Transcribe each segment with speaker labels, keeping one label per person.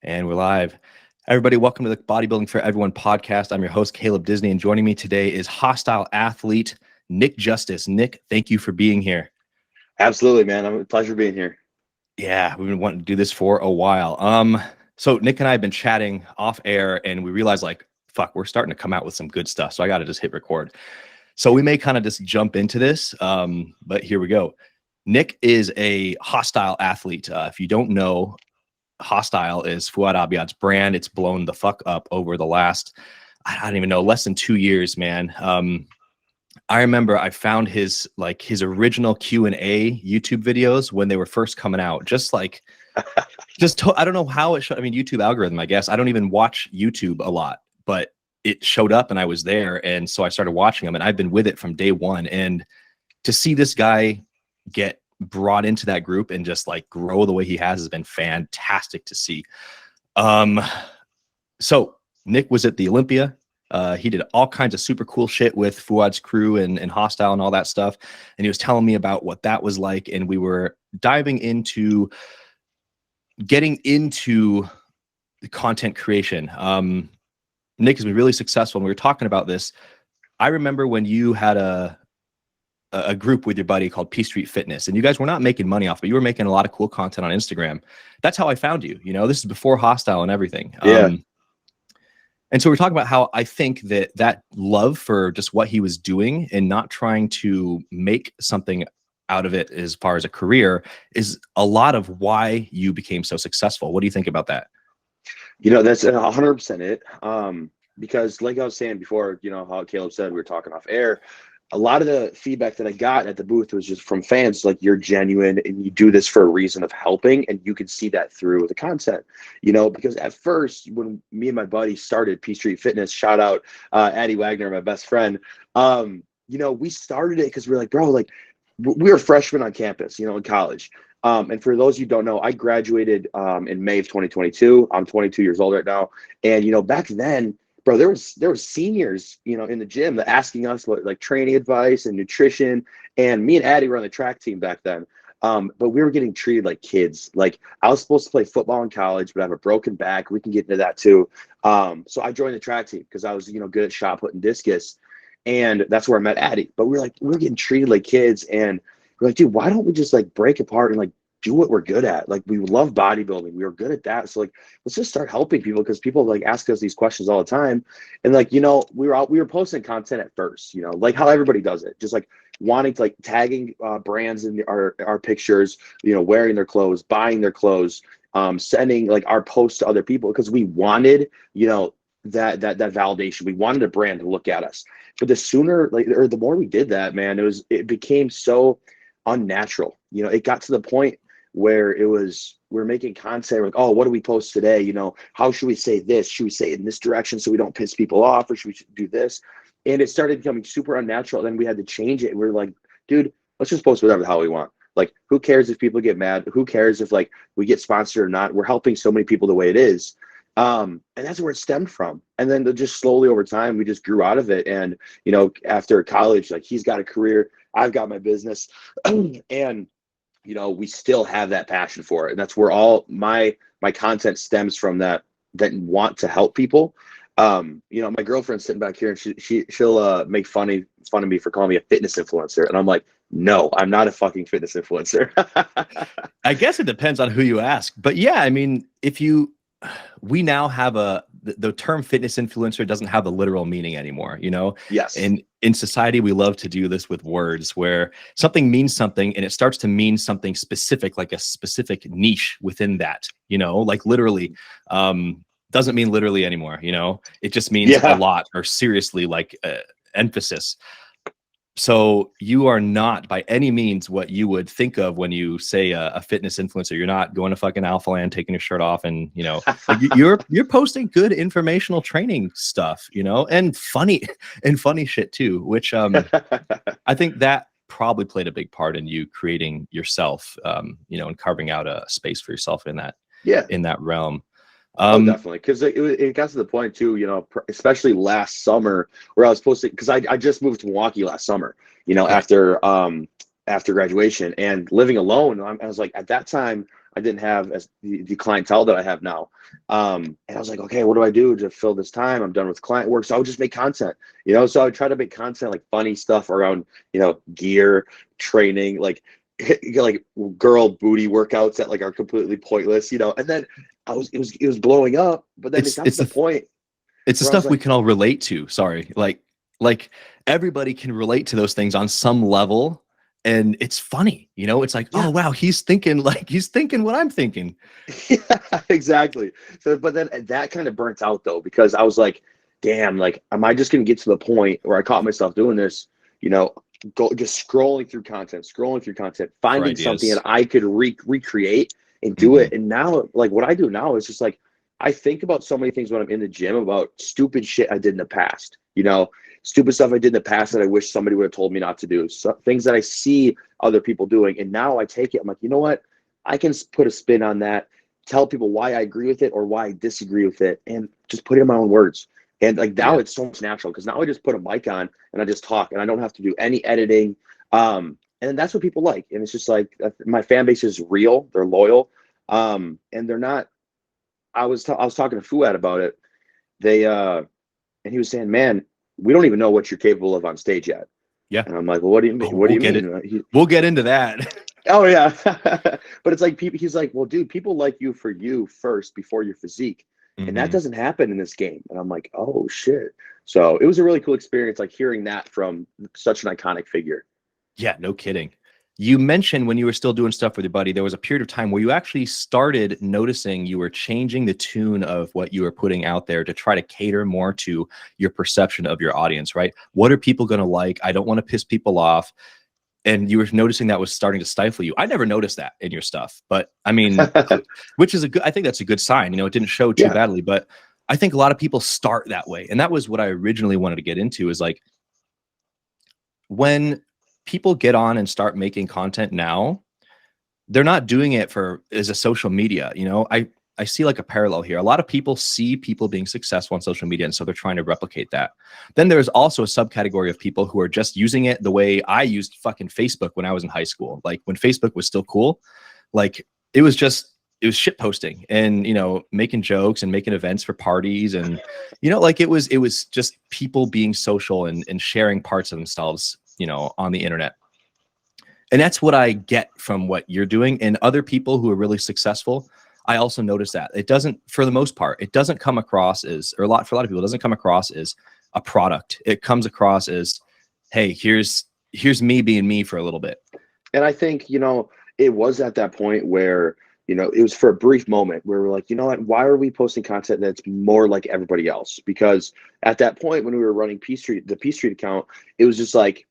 Speaker 1: And we're live. Everybody, welcome to the Bodybuilding for Everyone podcast. I'm your host, Caleb Disney, and joining me today is Hostile athlete Nick Justice. Nick, thank you for being here.
Speaker 2: Absolutely, man. I'm a pleasure being here.
Speaker 1: Yeah, we've been wanting to do this for a while. So Nick and I have been chatting off air, and we realized, fuck, we're starting to come out with some good stuff. So I got to just hit record. So we may kind of just jump into this, but here we go. Nick is a Hostile athlete. If you don't know, Hostile is Fouad Abiad's brand. It's blown the fuck up over the last, I don't even know, less than 2 years, man. I remember I found his original Q&A YouTube videos when they were first coming out. I don't know how it showed. I mean, YouTube algorithm, I guess. I don't even watch YouTube a lot, but it showed up and I was there. And so I started watching them, and I've been with it from day one. And to see this guy get brought into that group and just grow the way he has been fantastic to see. So Nick was at the Olympia. He did all kinds of super cool shit with Fouad's crew and Hostile and all that stuff. And he was telling me about what that was like. And we were diving into getting into the content creation. Nick has been really successful. And we were talking about this. I remember when you had a group with your buddy called P Street Fitness, and you guys were not making money off, but you were making a lot of cool content on Instagram. That's how I found you. This is before Hostile and everything.
Speaker 2: Yeah.
Speaker 1: And so we're talking about how I think that love for just what he was doing and not trying to make something out of it as far as a career is a lot of why you became so successful. What do you think about that?
Speaker 2: That's 100% it. Because like I was saying before, how Caleb said, we were talking off air. A lot of the feedback that I got at the booth was just from fans, like, you're genuine and you do this for a reason of helping. And you can see that through the content, because at first, when me and my buddy started P Street Fitness, shout out Addie Wagner, my best friend, we started it because we're like, bro, we were freshmen on campus, in college. And for those of you who don't know, I graduated in May of 2022. I'm 22 years old right now. And, back then, bro, there was seniors, in the gym that asking us what training advice and nutrition. And me and Addie were on the track team back then. But we were getting treated like kids. I was supposed to play football in college, but I have a broken back. We can get into that too. So I joined the track team because I was, good at shot put and discus. And that's where I met Addie. But we're getting treated like kids. And we're like, dude, why don't we just break apart and do what we're good at? We love bodybuilding. We were good at that. So let's just start helping people, because people ask us these questions all the time. And we were posting content at first, how everybody does it, just wanting to tagging brands in our pictures, wearing their clothes, buying their clothes, sending our posts to other people, because we wanted, that validation. We wanted a brand to look at us. But the sooner or the more we did that, man, it became so unnatural. It got to the point where we're making content oh, what do we post today? How should we say this? Should we say it in this direction so we don't piss people off, or should we do this? And it started becoming super unnatural. Then we had to change it. We're like, dude, let's just post whatever the hell we want. Who cares if people get mad? Who cares if we get sponsored or not? We're helping so many people the way it is. And that's where it stemmed from. And then just slowly over time, we just grew out of it. And, after college, he's got a career, I've got my business, and, we still have that passion for it. And that's where all my content stems from, that want to help people. My girlfriend's sitting back here, and she'll make fun of me for calling me a fitness influencer. And I'm like, no, I'm not a fucking fitness influencer.
Speaker 1: I guess it depends on who you ask. But yeah, I mean, we now have the term fitness influencer doesn't have the literal meaning anymore,
Speaker 2: Yes.
Speaker 1: And in society, we love to do this with words, where something means something and it starts to mean something specific, like a specific niche within that, literally, doesn't mean literally anymore. It just means a lot, or seriously, emphasis. So you are not by any means what you would think of when you say a fitness influencer. You're not going to fucking Alpha Land, taking your shirt off, and you're posting good informational training stuff, and funny shit too, which I think that probably played a big part in you creating yourself, and carving out a space for yourself in that realm.
Speaker 2: Oh, definitely. Because it got to the point too, especially last summer, where I was posting, because I just moved to Milwaukee last summer, after graduation, and living alone. I was like, at that time, I didn't have as the clientele that I have now. And I was like, okay, what do I do to fill this time? I'm done with client work. So I would just make content, you know? So I would try to make content, like funny stuff around, you know, gear, training, like girl booty workouts that like are completely pointless, you know? And then it was blowing up, but then it got to the point
Speaker 1: it's the
Speaker 2: where I was
Speaker 1: stuff we
Speaker 2: like,
Speaker 1: can all relate to. Sorry. Like everybody can relate to those things on some level. And it's funny, you know, it's like,
Speaker 2: yeah.
Speaker 1: oh, wow, he's thinking what I'm thinking.
Speaker 2: Yeah, exactly. So, but then that kind of burnt out though, because I was like, damn, like, am I just going to get to the point where I caught myself doing this, you know, just scrolling through content,
Speaker 1: For
Speaker 2: finding something that
Speaker 1: ideas.
Speaker 2: I could recreate and do
Speaker 1: Hmm.
Speaker 2: it. And now, like, what I do now is just like, I think about so many things when I'm in the gym about stupid shit I did in the past, you know, stupid stuff I did in the past that I wish somebody would have told me not to do. So, things that I see other people doing. And now I take it, I'm like, you know what? I can put a spin on that, tell people why I agree with it or why I disagree with it, and just put it in my own words. And like now
Speaker 1: Yeah.
Speaker 2: it's so much natural because now I just put a mic on and I just talk and I don't have to do any editing. And that's what people like. And it's just like my fan base is real, they're loyal. And they're not. I was talking to Fuad about it. They and he was saying, man, we don't even know what you're capable of on stage yet.
Speaker 1: Yeah.
Speaker 2: And I'm like, well, what do you mean?
Speaker 1: Oh,
Speaker 2: What do
Speaker 1: we'll
Speaker 2: you
Speaker 1: get
Speaker 2: mean?
Speaker 1: it. We'll get into that.
Speaker 2: Oh yeah. But it's like people, he's like, well, dude, people like you for you first before your physique. And that
Speaker 1: Hmm.
Speaker 2: doesn't happen in this game. And I'm like, oh shit. So it was a really cool experience, like hearing that from such an iconic figure.
Speaker 1: Yeah, no kidding. You mentioned when you were still doing stuff with your buddy, there was a period of time where you actually started noticing you were changing the tune of what you were putting out there to try to cater more to your perception of your audience, right? What are people going to like? I don't want to piss people off. And you were noticing that was starting to stifle you. I never noticed that in your stuff, but I mean, which is I think that's a good sign. You know, it didn't show too
Speaker 2: Yeah.
Speaker 1: badly, but I think a lot of people start that way. And that was what I originally wanted to get into, is like, when people get on and start making content now, they're not doing it for as a social media. You know, I see like a parallel here. A lot of people see people being successful on social media, and so they're trying to replicate that. Then there's also a subcategory of people who are just using it the way I used fucking Facebook when I was in high school. Like when Facebook was still cool, like it was shit posting and, you know, making jokes and making events for parties. And, you know, like it was just people being social and sharing parts of themselves, you know, on the internet. And that's what I get from what you're doing. And other people who are really successful, I also notice that it doesn't, for the most part, it doesn't come across as, or for a lot of people, it doesn't come across as a product. It comes across as, hey, here's me being me for a little bit.
Speaker 2: And I think, you know, it was at that point where, you know, it was for a brief moment where we're like, you know what, why are we posting content that's more like everybody else? Because at that point when we were running the P Street account, it was just like,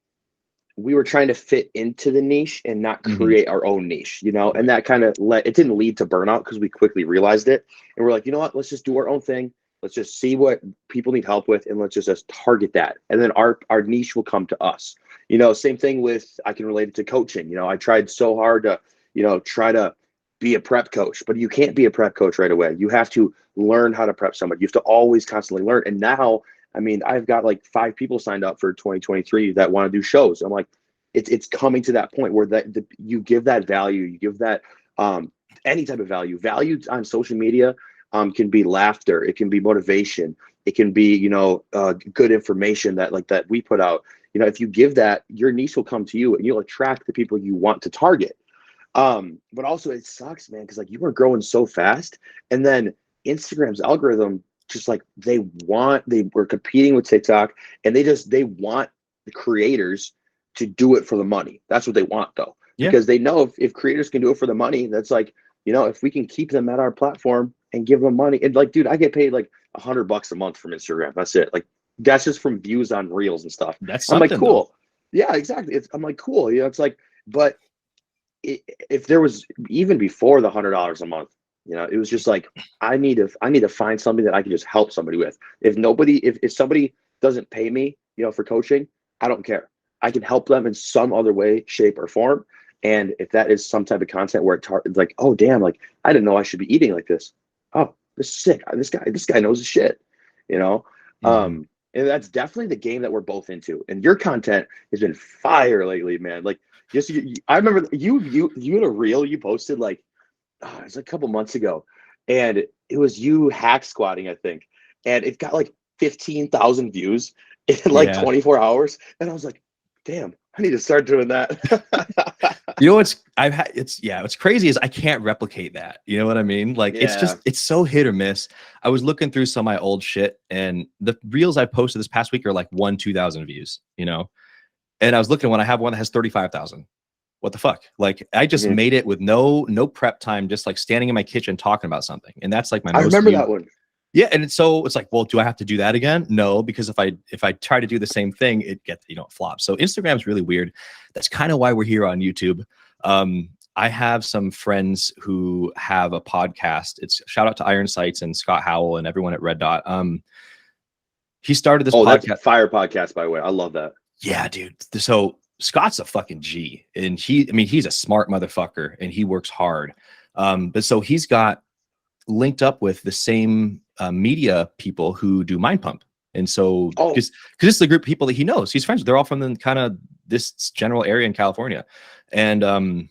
Speaker 2: we were trying to fit into the niche and not create our own niche, you know, and
Speaker 1: Right.
Speaker 2: that kind of it didn't lead to burnout because we quickly realized it. And we're like, you know what, let's just do our own thing. Let's just see what people need help with and let's just target that. And then our niche will come to us. You know, same thing with, I can relate it to coaching. You know, I tried so hard to, you know, try to be a prep coach, but you can't be a prep coach right away. You have to learn how to prep somebody. You have to always constantly learn. And now, I mean, I've got like 5 people signed up for 2023 that want to do shows. I'm like, it's coming to that point where you give that value, you give that any type of value. Value on social media can be laughter, it can be motivation, it can be, you know, good information that we put out. You know, if you give that, your niche will come to you and you'll attract the people you want to target. But also it sucks, man, because like you were growing so fast, and then Instagram's algorithm just like they were competing with TikTok, and they want the creators to do it for the money. That's what they want though,
Speaker 1: Yeah.
Speaker 2: because they know if creators can do it for the money, that's like, you know, if we can keep them at our platform and give them money, and like, dude, I get paid like $100 a month from Instagram. That's it. Like that's just from views on reels and stuff.
Speaker 1: That's
Speaker 2: I'm like,
Speaker 1: something though.
Speaker 2: cool. Yeah, exactly. I'm like, cool. You know, it's like, but if there was, even before the $100 a month, you know, it was just like, I need to find something that I can just help somebody with. If somebody doesn't pay me, you know, for coaching, I don't care. I can help them in some other way, shape, or form. And if that is some type of content where it's like, oh damn, like I didn't know I should be eating like this. Oh, this is sick. This guy knows his shit, you know.
Speaker 1: Mhm.
Speaker 2: And that's definitely the game that we're both into. And your content has been fire lately, man. Like, just I remember you had a reel you posted like it was a couple months ago, and it was you hack squatting, I think, and it got like 15,000 views in like
Speaker 1: Yeah.
Speaker 2: 24 hours, and I was like, damn, I need to start doing that.
Speaker 1: You know what's I've had what's crazy is I can't replicate that. You know what I mean? Like
Speaker 2: Yeah.
Speaker 1: it's so hit or miss. I was looking through some of my old shit and the reels I posted this past week are like 2,000 views, you know? And I was looking when I have one that has 35,000. What the fuck? Like I just
Speaker 2: Mhm.
Speaker 1: made it with no prep time, just like standing in my kitchen talking about something. And that's like my
Speaker 2: I
Speaker 1: most
Speaker 2: remember
Speaker 1: viewed.
Speaker 2: that one.
Speaker 1: Yeah, and it's like, well, do I have to do that again? No, because if I try to do the same thing, it gets it flops. So Instagram's really weird. That's kind of why we're here on YouTube. I have some friends who have a podcast. It's shout out to Iron Sights and Scott Howell and everyone at Red Dot. He started this
Speaker 2: Oh, that's
Speaker 1: podcast.
Speaker 2: fire podcast, by the way. I love that.
Speaker 1: Yeah, dude. So Scott's a fucking G, and he's a smart motherfucker, and he works hard. But so he's got linked up with the same media people who do Mind Pump. And so,
Speaker 2: Oh,
Speaker 1: because this is the group of people that he knows, he's friends with. They're all from the kind of this general area in California. And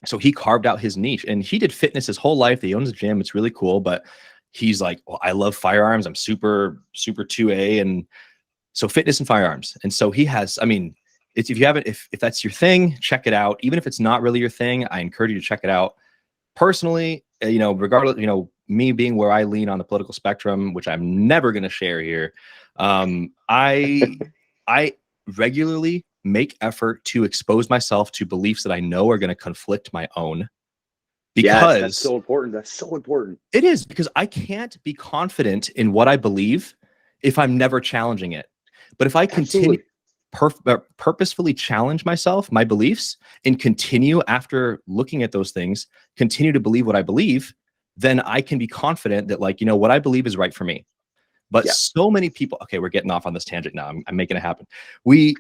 Speaker 1: so he carved out his niche and he did fitness his whole life. He owns a gym. It's really cool. But he's like, well, I love firearms. I'm super, super 2A. And so fitness and firearms. And so he has, I mean, it's, if you haven't, if that's your thing, check it out. Even if it's not really your thing, I encourage you to check it out. Personally, regardless, me being where I lean on the political spectrum, which I'm never going to share here, I regularly make effort to expose myself to beliefs that I know are going to conflict my own.
Speaker 2: yes, that's
Speaker 1: Because
Speaker 2: so important. That's so important.
Speaker 1: it is, because I can't be confident in what I believe if I'm never challenging it. But if I continue purposefully challenge myself, my beliefs, and continue after looking at those things, continue to believe what I believe, then I can be confident that, like, what I believe is right for me. But
Speaker 2: Yeah,
Speaker 1: so many people, okay, we're getting off on this tangent now. I'm making it happen.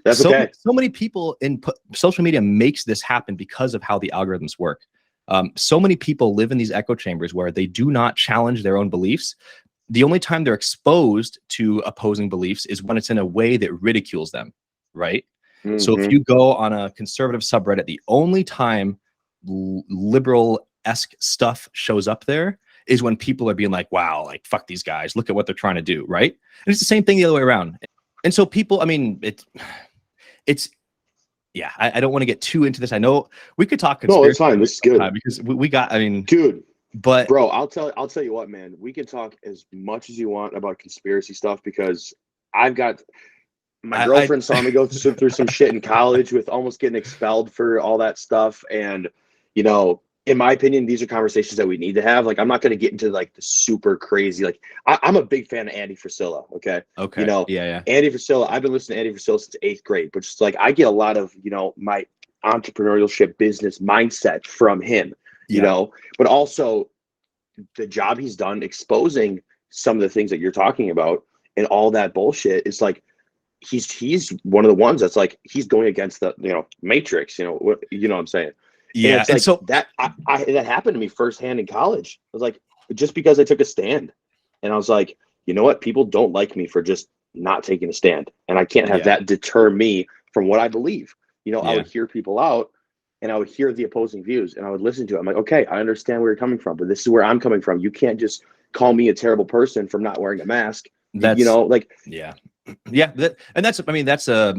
Speaker 2: that's okay.
Speaker 1: So many people in social media makes this happen because of how the algorithms work. So many people live in these echo chambers where they do not challenge their own beliefs. The only time they're exposed to opposing beliefs is when it's in a way that ridicules them, right? So if
Speaker 2: Mm-hmm.
Speaker 1: you go on a conservative subreddit, the only time liberal-esque stuff shows up there is when people are being like, wow, like, fuck these guys, look at what they're trying to do, right? And it's the same thing the other way around. And so people, I mean, it's yeah, I don't want to get too into this. I know we could talk
Speaker 2: No, it's
Speaker 1: conspiracy
Speaker 2: fine. This is good,
Speaker 1: because we got, I mean,
Speaker 2: dude.
Speaker 1: but
Speaker 2: Bro, I'll tell you what, man. We can talk as much as you want about conspiracy stuff because I've got my
Speaker 1: I
Speaker 2: girlfriend saw me go through some shit in college with almost getting expelled for all that stuff. And, in my opinion, these are conversations that we need to have. Like, I'm not going to get into like the super crazy. Like, I'm a big fan of Andy Frisella. Okay.
Speaker 1: okay, yeah,
Speaker 2: Andy Frisella, I've been listening to Andy Frisella since 8th grade, but just like I get a lot of, my entrepreneurship business mindset from him,
Speaker 1: yeah.
Speaker 2: but also the job he's done exposing some of the things that you're talking about and all that bullshit is like, he's one of the ones that's like he's going against the matrix, what I'm saying. And
Speaker 1: Yeah,
Speaker 2: it's
Speaker 1: and
Speaker 2: like
Speaker 1: so
Speaker 2: that that happened to me firsthand in college. I was like, just because I took a stand, and I was like, you know what, people don't like me for just not taking a stand, and I can't have
Speaker 1: yeah,
Speaker 2: that deter me from what I believe. I
Speaker 1: yeah,
Speaker 2: would hear people out and I would hear the opposing views and I would listen to it. I'm like, okay, I understand where you're coming from, but this is where I'm coming from. You can't just call me a terrible person from not wearing a mask.
Speaker 1: that's
Speaker 2: Like,
Speaker 1: yeah, yeah, and that's, I mean, that's a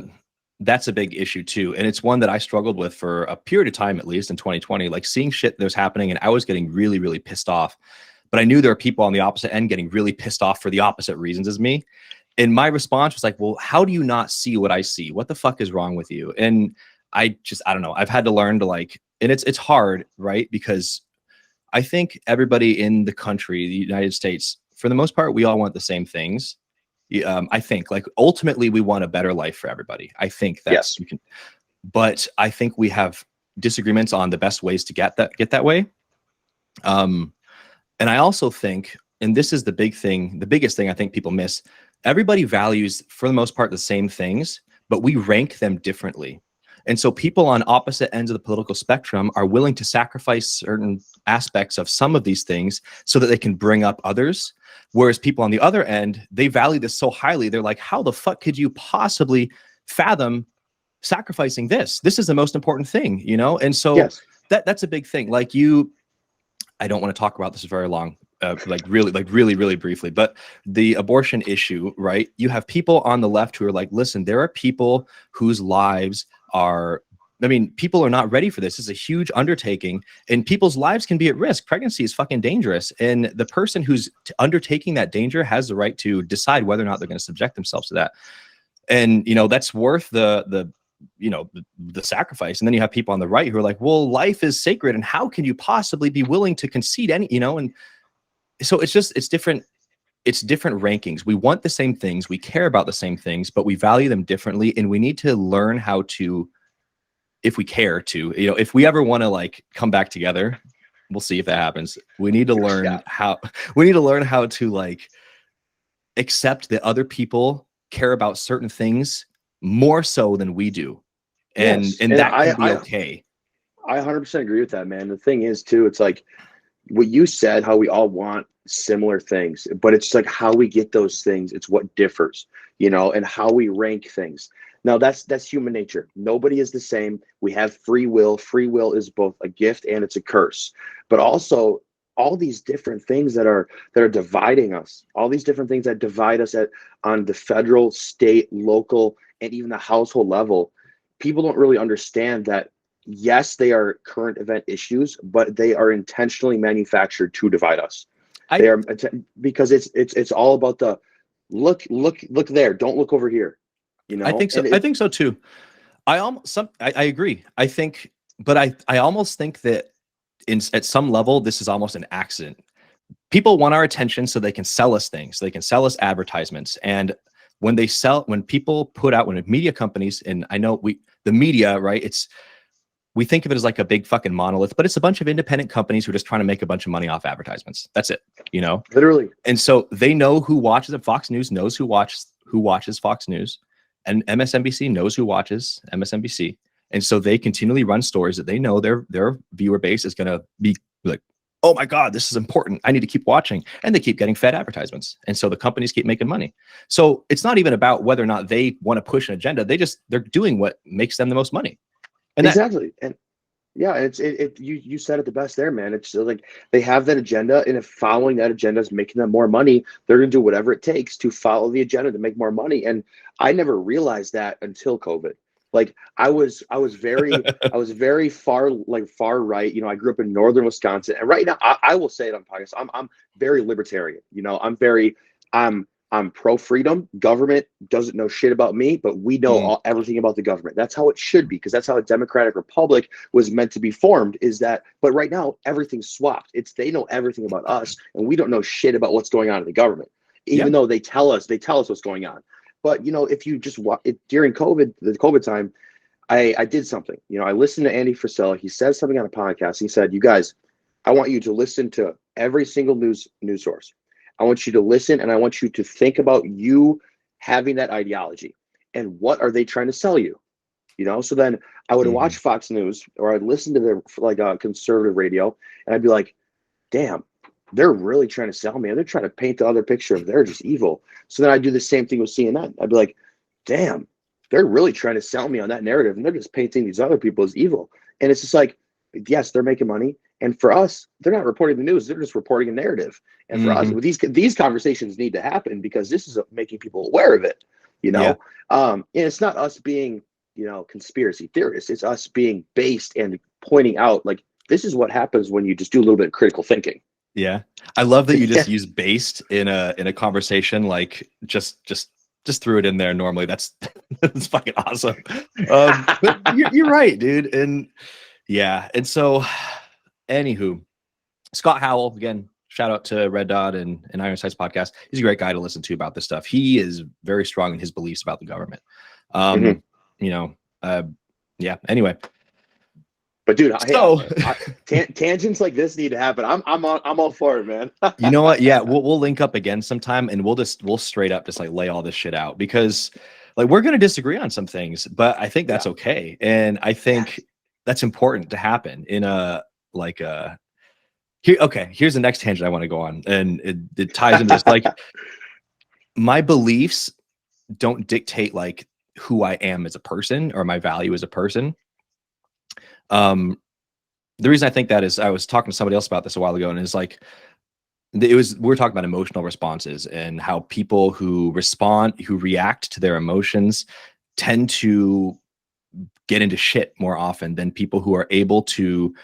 Speaker 1: big issue too, and it's one that I struggled with for a period of time, at least in 2020, like seeing shit that was happening, and I was getting really, really pissed off. But I knew there are people on the opposite end getting really pissed off for the opposite reasons as me. And my response was like, well, how do you not see what I see? What the fuck is wrong with you? And I don't know. I've had to learn to, like, and it's hard, right? Because I think everybody in the country, the United States, for the most part, we all want the same things. I think, like, ultimately we want a better life for everybody. I think
Speaker 2: yes,
Speaker 1: but I think we have disagreements on the best ways to get that way. And I also think, and this is the biggest thing I think people miss, everybody values, for the most part, the same things, but we rank them differently. And so people on opposite ends of the political spectrum are willing to sacrifice certain aspects of some of these things so that they can bring up others. Whereas people on the other end, they value this so highly. They're like, how the fuck could you possibly fathom sacrificing this? This is the most important thing, And so
Speaker 2: yes,
Speaker 1: that's a big thing. Like, I don't want to talk about this very long, really briefly, but the abortion issue, right? You have people on the left who are like, listen, there are people whose lives are, I mean, people are not ready for this. It's a huge undertaking and people's lives can be at risk. Pregnancy is fucking dangerous. And the person who's undertaking that danger has the right to decide whether or not they're going to subject themselves to that. And, you know, that's worth the sacrifice. And then you have people on the right who are like, well, life is sacred. And how can you possibly be willing to concede any, you know? And so it's different rankings. We want the same things. We care about the same things, but we value them differently. And we need to learn how to, if we care to, you know, if we ever want to like come back together, we'll see if that happens. We need to learn how to like accept that other people care about certain things more so than we do. And
Speaker 2: Yes.
Speaker 1: and that can be okay.
Speaker 2: I 100% agree with that, man. The thing is too, it's like what you said, how we all want similar things, but it's like how we get those things. It's what differs, you know, and how we rank things. Now that's human nature. Nobody is the same. We have free will. Free will is both a gift and it's a curse, but also all these different things that are dividing us, all these different things that divide us on the federal, state, local, and even the household level. People don't really understand that. Yes, they are current event issues, but they are intentionally manufactured to divide us. They are, because it's all about the look there. Don't look over here. You know,
Speaker 1: I think so. I think so too. I agree. I think, but I almost think that at some level, this is almost an accident. People want our attention so they can sell us things. They can sell us advertisements. And when people put out, when media companies, and I know the media, right? We think of it as like a big fucking monolith, but it's a bunch of independent companies who are just trying to make a bunch of money off advertisements. That's it, you know?
Speaker 2: Literally.
Speaker 1: And so they know who watches it. Fox News knows who watches Fox News, and MSNBC knows who watches MSNBC. And so they continually run stories that they know their viewer base is going to be like, oh my God, this is important. I need to keep watching. And they keep getting fed advertisements. And so the companies keep making money. So it's not even about whether or not they want to push an agenda. They're doing what makes them the most money. And
Speaker 2: exactly. And yeah, you said it the best there, man. It's like they have that agenda, and if following that agenda is making them more money, they're going to do whatever it takes to follow the agenda to make more money. And I never realized that until COVID. Like I was very far right. You know, I grew up in northern Wisconsin, and right now I will say it on podcast. I'm very libertarian. You know, I'm pro freedom. Government doesn't know shit about me, but we know everything about the government. That's how it should be, because that's how a democratic republic was meant to be formed. But right now everything's swapped. They know everything about us, and we don't know shit about what's going on in the government, even though they tell us what's going on. But you know, if you just during the COVID time, I did something. You know, I listened to Andy Frisella. He said something on a podcast. He said, "You guys, I want you to listen to every single news source. I want you to listen, and I want you to think about you having that ideology and what are they trying to sell you." You know, so then I would watch Fox News, or I'd listen to their conservative radio, and I'd be like, damn, they're really trying to sell me. They're trying to paint the other picture of they're just evil. So then I'd do the same thing with CNN. I'd be like, damn, they're really trying to sell me on that narrative, and they're just painting these other people as evil. And it's just like, yes, they're making money. And for us, they're not reporting the news. They're just reporting a narrative. And for us, these conversations need to happen, because this is making people aware of it, you know? And it's not us being, you know, conspiracy theorists. It's us being based and pointing out, like, this is what happens when you just do a little bit of critical thinking.
Speaker 1: Yeah. I love that you just use based in a conversation, like just threw it in there normally. That's fucking awesome. But you're right, dude. And yeah. And so anywho, Scott Howell, again, shout out to Red Dot and Ironside's podcast. He's a great guy to listen to about this stuff. He is very strong in his beliefs about the government. You know, yeah. Anyway.
Speaker 2: But dude, tangents like this need to happen. I'm all for it, man.
Speaker 1: You know what? Yeah, we'll link up again sometime, and we'll straight up just like lay all this shit out, because like we're gonna disagree on some things, but I think that's okay, and I think that's important to happen in a like a here. Okay, here's the next tangent I want to go on, and it ties into this. Like my beliefs don't dictate like who I am as a person or my value as a person. The reason I think that is I was talking to somebody else about this a while ago, and it's like we were talking about emotional responses and how people who react to their emotions tend to get into shit more often than people who are able to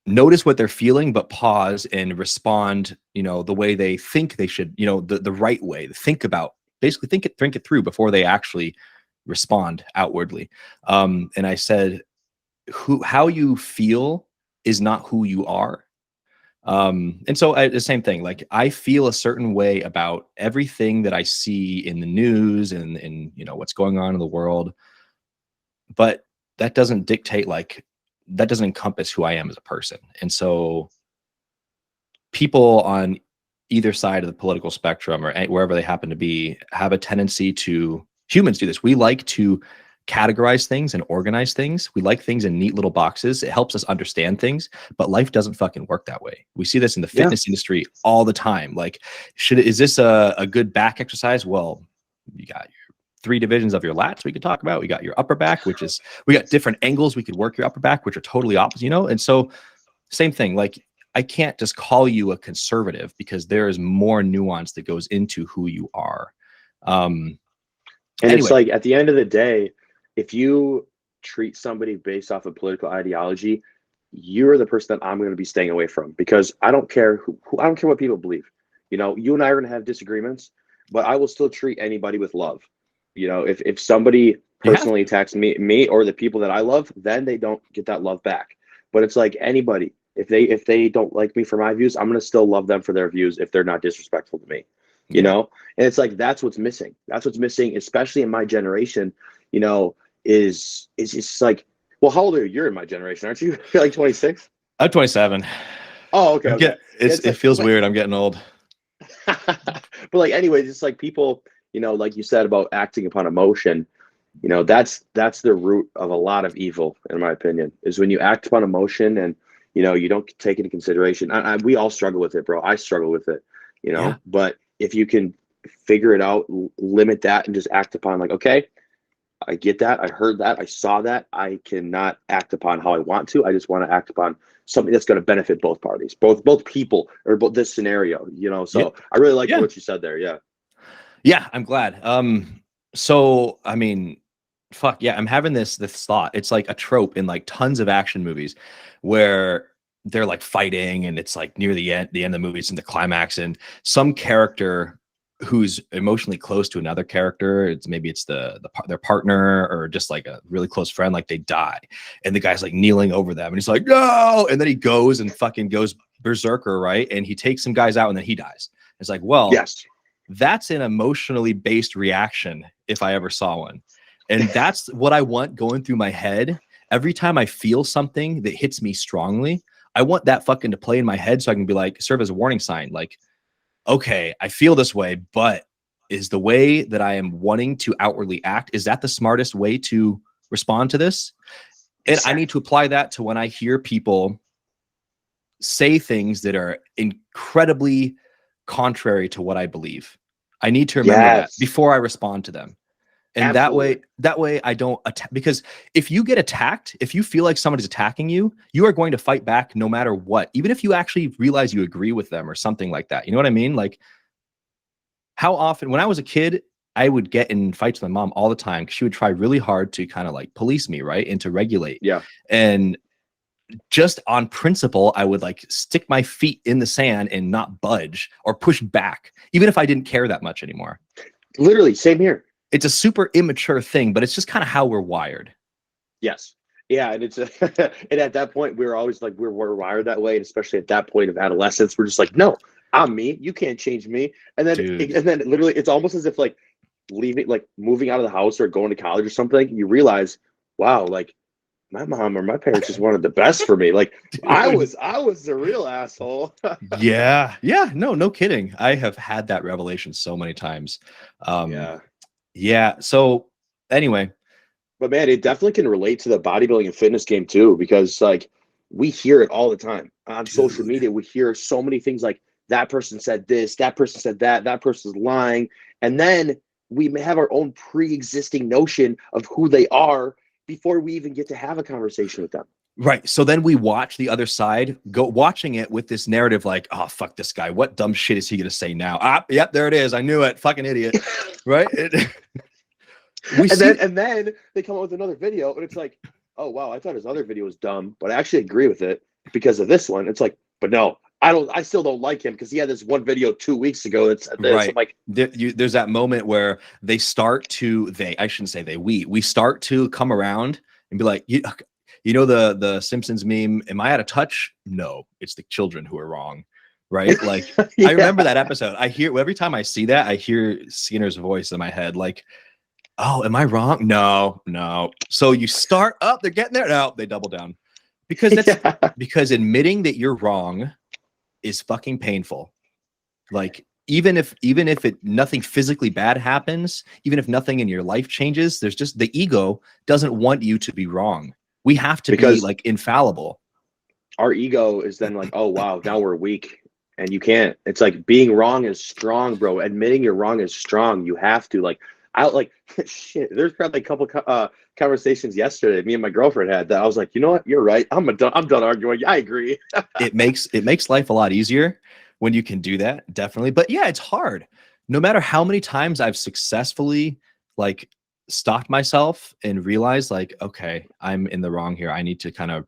Speaker 1: notice what they're feeling, but pause and respond, the way they think they should, the right way. Basically think it through before they actually respond outwardly. And I said, how you feel is not who you are. And so the same thing, like I feel a certain way about everything that I see in the news and what's going on in the world, but that doesn't dictate, like, that doesn't encompass who I am as a person. And so people on either side of the political spectrum or wherever they happen to be have a tendency to, humans do this. We like to categorize things and organize things. We like things in neat little boxes. It helps us understand things, but life doesn't fucking work that way. We see this in the fitness industry all the time. Like, is this a good back exercise? Well, you got your 3 divisions of your lats we could talk about. We got your upper back, we got different angles we could work your upper back, which are totally opposite, And so same thing, like I can't just call you a conservative because there is more nuance that goes into who you are.
Speaker 2: And it's like, at the end of the day, if you treat somebody based off of political ideology, you're the person that I'm going to be staying away from, because I don't care I don't care what people believe. You and I are going to have disagreements, but I will still treat anybody with love. If somebody personally attacks me or the people that I love, then they don't get that love back. But it's like anybody, if they don't like me for my views, I'm going to still love them for their views if they're not disrespectful to me. And it's like, that's what's missing, especially in my generation, is just like, well, how old are you? You're in my generation, aren't you? You're like 26.
Speaker 1: I'm 27.
Speaker 2: Oh, okay.
Speaker 1: It feels weird. I'm getting old.
Speaker 2: But like, anyways, it's like people, like you said about acting upon emotion, that's the root of a lot of evil, in my opinion, is when you act upon emotion and, you don't take into consideration. We all struggle with it, bro. I struggle with it, but if you can figure it out, limit that, and just act upon, like, okay, I get that. I heard that. I saw that. I cannot act upon how I want to. I just want to act upon something that's going to benefit both parties, both people, or both this scenario, So I really like what you said there. Yeah.
Speaker 1: Yeah, I'm glad. So I mean, fuck yeah, I'm having this thought. It's like a trope in like tons of action movies where they're like fighting and it's like near the end of the movie, it's in the climax, and some character who's emotionally close to another character, maybe it's their partner or just like a really close friend, like they die, and the guy's like kneeling over them and he's like, no, and then he goes and fucking goes berserker, right? And he takes some guys out and then he dies. It's like, well,
Speaker 2: yes,
Speaker 1: that's an emotionally based reaction if I ever saw one. And that's what I want going through my head. Every time I feel something that hits me strongly, I want that fucking to play in my head so I can be like, serve as a warning sign. Like, okay, I feel this way, but is the way that I am wanting to outwardly act, is that the smartest way to respond to this? And I need to apply that to when I hear people say things that are incredibly contrary to what I believe. I need to remember that before I respond to them. And that way I don't attack, because if you get attacked, if you feel like somebody's attacking you, you are going to fight back no matter what, even if you actually realize you agree with them or something like that. You know what I mean? Like, how often when I was a kid, I would get in fights with my mom all the time because she would try really hard to kind of like police me, right? And to regulate.
Speaker 2: Yeah.
Speaker 1: And just on principle, I would like stick my feet in the sand and not budge or push back, even if I didn't care that much anymore.
Speaker 2: Literally, same here.
Speaker 1: It's a super immature thing, but it's just kind of how we're wired.
Speaker 2: Yes. Yeah. And it's and at that point, we're always like, we're wired that way. And especially at that point of adolescence, we're just like, no, I'm me. You can't change me. And then literally, it's almost as if like moving out of the house or going to college or something, you realize, wow, like my mom or my parents just wanted the best for me. Like, dude, I was the real asshole.
Speaker 1: Yeah. No kidding. I have had that revelation so many times. Yeah. So anyway,
Speaker 2: but man, it definitely can relate to the bodybuilding and fitness game too, because like we hear it all the time on social media. We hear so many things like, that person said this, that person said that person's lying. And then we may have our own pre-existing notion of who they are before we even get to have a conversation with them.
Speaker 1: Right. So then we watch the other side, go watching it with this narrative like, oh, fuck this guy. What dumb shit is he going to say now? Ah, yep, there it is. I knew it. Fucking idiot. Right.
Speaker 2: And then they come up with another video and it's like, oh, wow, I thought his other video was dumb, but I actually agree with it because of this one. It's like, but no, I still don't like him because he had this one video 2 weeks ago that said this.
Speaker 1: Right.
Speaker 2: I'm like,
Speaker 1: there's that moment where they start to, I shouldn't say they, we start to come around and be like, you know, the Simpsons meme, am I out of touch? No, it's the children who are wrong. Right. Like,
Speaker 2: yeah.
Speaker 1: I remember that episode. I hear every time I see that, I hear Skinner's voice in my head. Like, oh, am I wrong? No. So you start up, they're getting there. No, they double down because because admitting that you're wrong is fucking painful. Like, even if nothing physically bad happens, even if nothing in your life changes, there's just the ego doesn't want you to be wrong. We have to be like infallible. Our
Speaker 2: ego is then like, oh, wow, now we're weak. And you can't. It's like being wrong is strong, bro. Admitting you're wrong is strong. You have to shit. There's probably a couple conversations yesterday me and my girlfriend had that I was like, you know what? You're right. I'm done arguing. I agree.
Speaker 1: It makes life a lot easier when you can do that. Definitely. But yeah, it's hard. No matter how many times I've successfully like stopped myself and realized like, okay, I'm in the wrong here. I need to kind of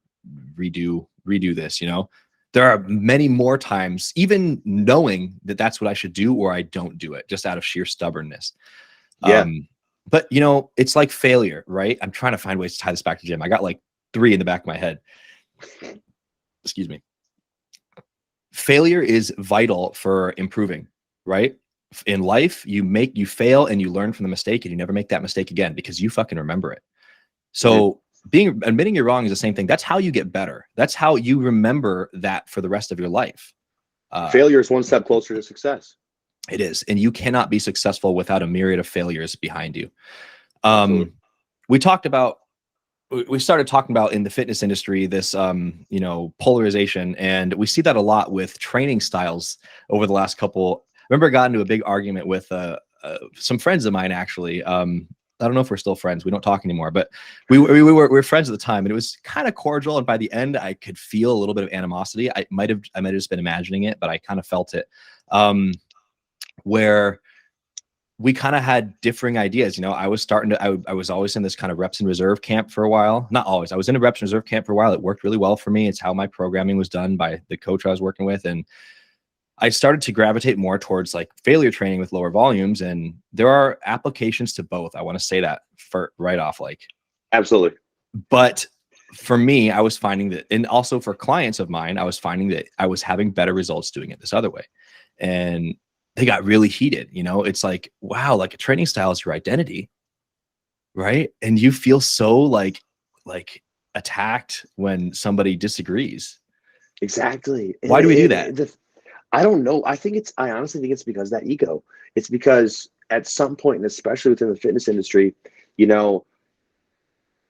Speaker 1: redo this, you know. There are many more times, even knowing that that's what I should do, or I don't do it just out of sheer stubbornness.
Speaker 2: Yeah.
Speaker 1: But you know, it's like failure, right? I'm trying to find ways to tie this back to gym. I got like 3 in the back of my head. Excuse me. Failure is vital for improving, right? In life, you fail and you learn from the mistake and you never make that mistake again because you fucking remember it. So admitting you're wrong is the same thing. That's how you get better. That's how you remember that for the rest of your life.
Speaker 2: Failure is one step closer to success.
Speaker 1: It is. And you cannot be successful without a myriad of failures behind you. We started talking about in the fitness industry, this, you know, polarization. And we see that a lot with training styles over the last couple. I remember I got into a big argument with some friends of mine, actually. I don't know if we're still friends. We don't talk anymore, but we were friends at the time, and it was kind of cordial. And by the end, I could feel a little bit of animosity. I might have just been imagining it, but I kind of felt it. Where we kind of had differing ideas. You know, I was always in this kind of reps and reserve camp for a while. Not always. I was in a reps and reserve camp for a while. It worked really well for me. It's how my programming was done by the coach I was working with. And I started to gravitate more towards like failure training with lower volumes. And there are applications to both. I want to say that for right off, like.
Speaker 2: Absolutely.
Speaker 1: But for me, I was finding that, and also for clients of mine, I was finding that I was having better results doing it this other way. And they got really heated. You know, it's like, wow, like a training style is your identity, right? And you feel so like attacked when somebody disagrees.
Speaker 2: Exactly.
Speaker 1: Why do we do that?
Speaker 2: I don't know. I honestly think it's because of that ego. It's because at some point, and especially within the fitness industry, you know,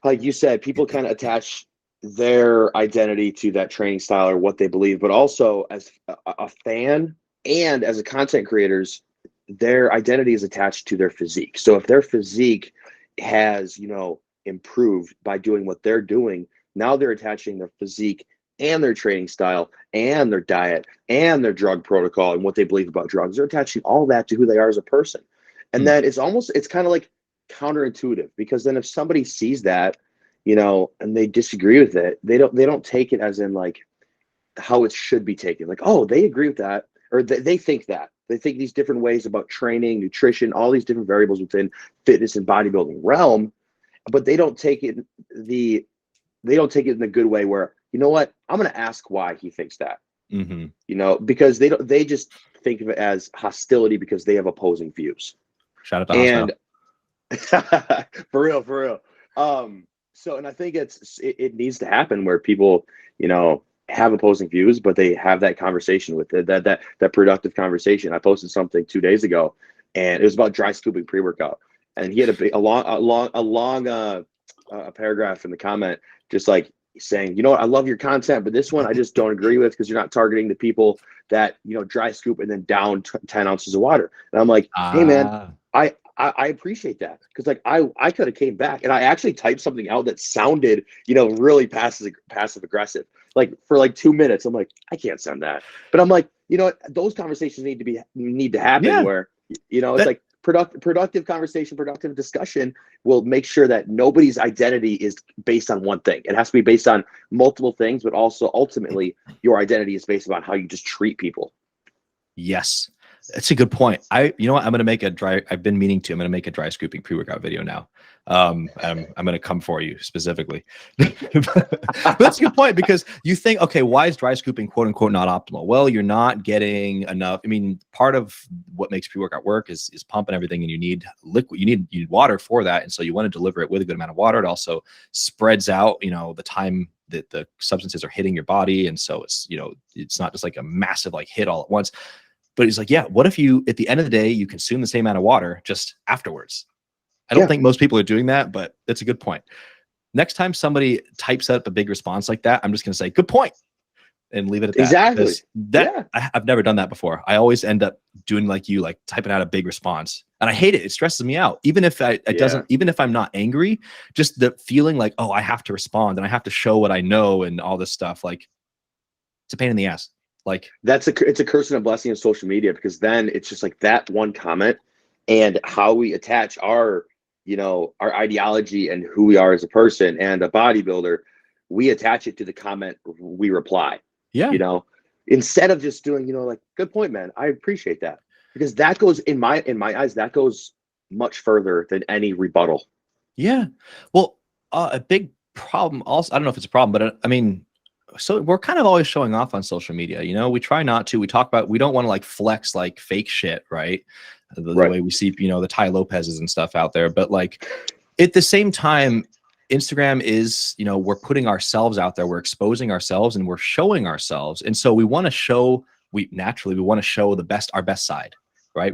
Speaker 2: like you said, people kind of attach their identity to that training style or what they believe, but also as a fan and as a content creators, their identity is attached to their physique. So if their physique has, you know, improved by doing what they're doing, now they're attaching their physique and their training style and their diet and their drug protocol and what they believe about drugs. They're attaching all that to who they are as a person. And then it's kind of like counterintuitive, because then if somebody sees that, you know, and they disagree with it, they don't take it as in like how it should be taken. Like, oh, they agree with that, or they think that. They think these different ways about training, nutrition, all these different variables within fitness and bodybuilding realm, but they don't take it in the good way where, you know what, I'm going to ask why he thinks that. You know, because they just think of it as hostility because they have opposing views.
Speaker 1: Shout out to Hosstile.
Speaker 2: And for real. So, and I think it needs to happen where people, you know, have opposing views, but they have that conversation with it, that productive conversation. I posted something 2 days ago, and it was about dry scooping pre-workout, and he had a long paragraph in the comment, just like saying, you know what, I love your content, but this one I just don't agree with because you're not targeting the people that, you know, dry scoop and then down 10 ounces of water. And I'm like, hey man, I appreciate that, because like I could have came back and I actually typed something out that sounded, really passive aggressive. Like for like 2 minutes, I'm like, I can't send that. But I'm like, those conversations need to happen
Speaker 1: Yeah.
Speaker 2: where, it's
Speaker 1: That,
Speaker 2: like productive conversation, productive discussion will make sure that nobody's identity is based on one thing. It has to be based on multiple things, but also ultimately your identity is based on how you just treat people.
Speaker 1: yes. That's a good point. You know what? I'm going to make I've been meaning to, I'm going to make a dry scooping pre-workout video now. I'm going to come for you specifically. But that's a good point, because you think, okay, why is dry scooping quote unquote not optimal? Well, you're not getting enough. I mean, part of what makes pre-workout work is pumping everything, and you need liquid, you need water for that. And so you want to deliver it with a good amount of water. It also spreads out, the time that the substances are hitting your body. And so it's, it's not just like a massive like hit all at once. But he's like, yeah, what if you, at the end of the day, you consume the same amount of water just afterwards? I don't think most people are doing that, but that's a good point. Next time somebody types up a big response like that, I'm just going to say, good point, and leave it at that.
Speaker 2: Exactly.
Speaker 1: I've never done that before. I always end up doing like you, like typing out a big response, and I hate it. It stresses me out. Even if even if I'm not angry, just the feeling like, oh, I have to respond and I have to show what I know and all this stuff. Like, it's a pain in the ass. Like,
Speaker 2: it's a curse and a blessing of social media, because then it's just like that one comment and how we attach our ideology and who we are as a person and a bodybuilder, we attach it to the comment we reply.
Speaker 1: Yeah.
Speaker 2: Instead of just doing, like, good point, man, I appreciate that, because that goes in my eyes, that goes much further than any rebuttal.
Speaker 1: Yeah. Well, a big problem also, I don't know if it's a problem, but I mean, so we're kind of always showing off on social media. We try not to. We talk about, we don't want to like flex like fake shit, right? The way we see, the Tai Lopez's and stuff out there. But like at the same time, Instagram is, we're putting ourselves out there, we're exposing ourselves, and we're showing ourselves. And so we want to show, we want to show our best side, right?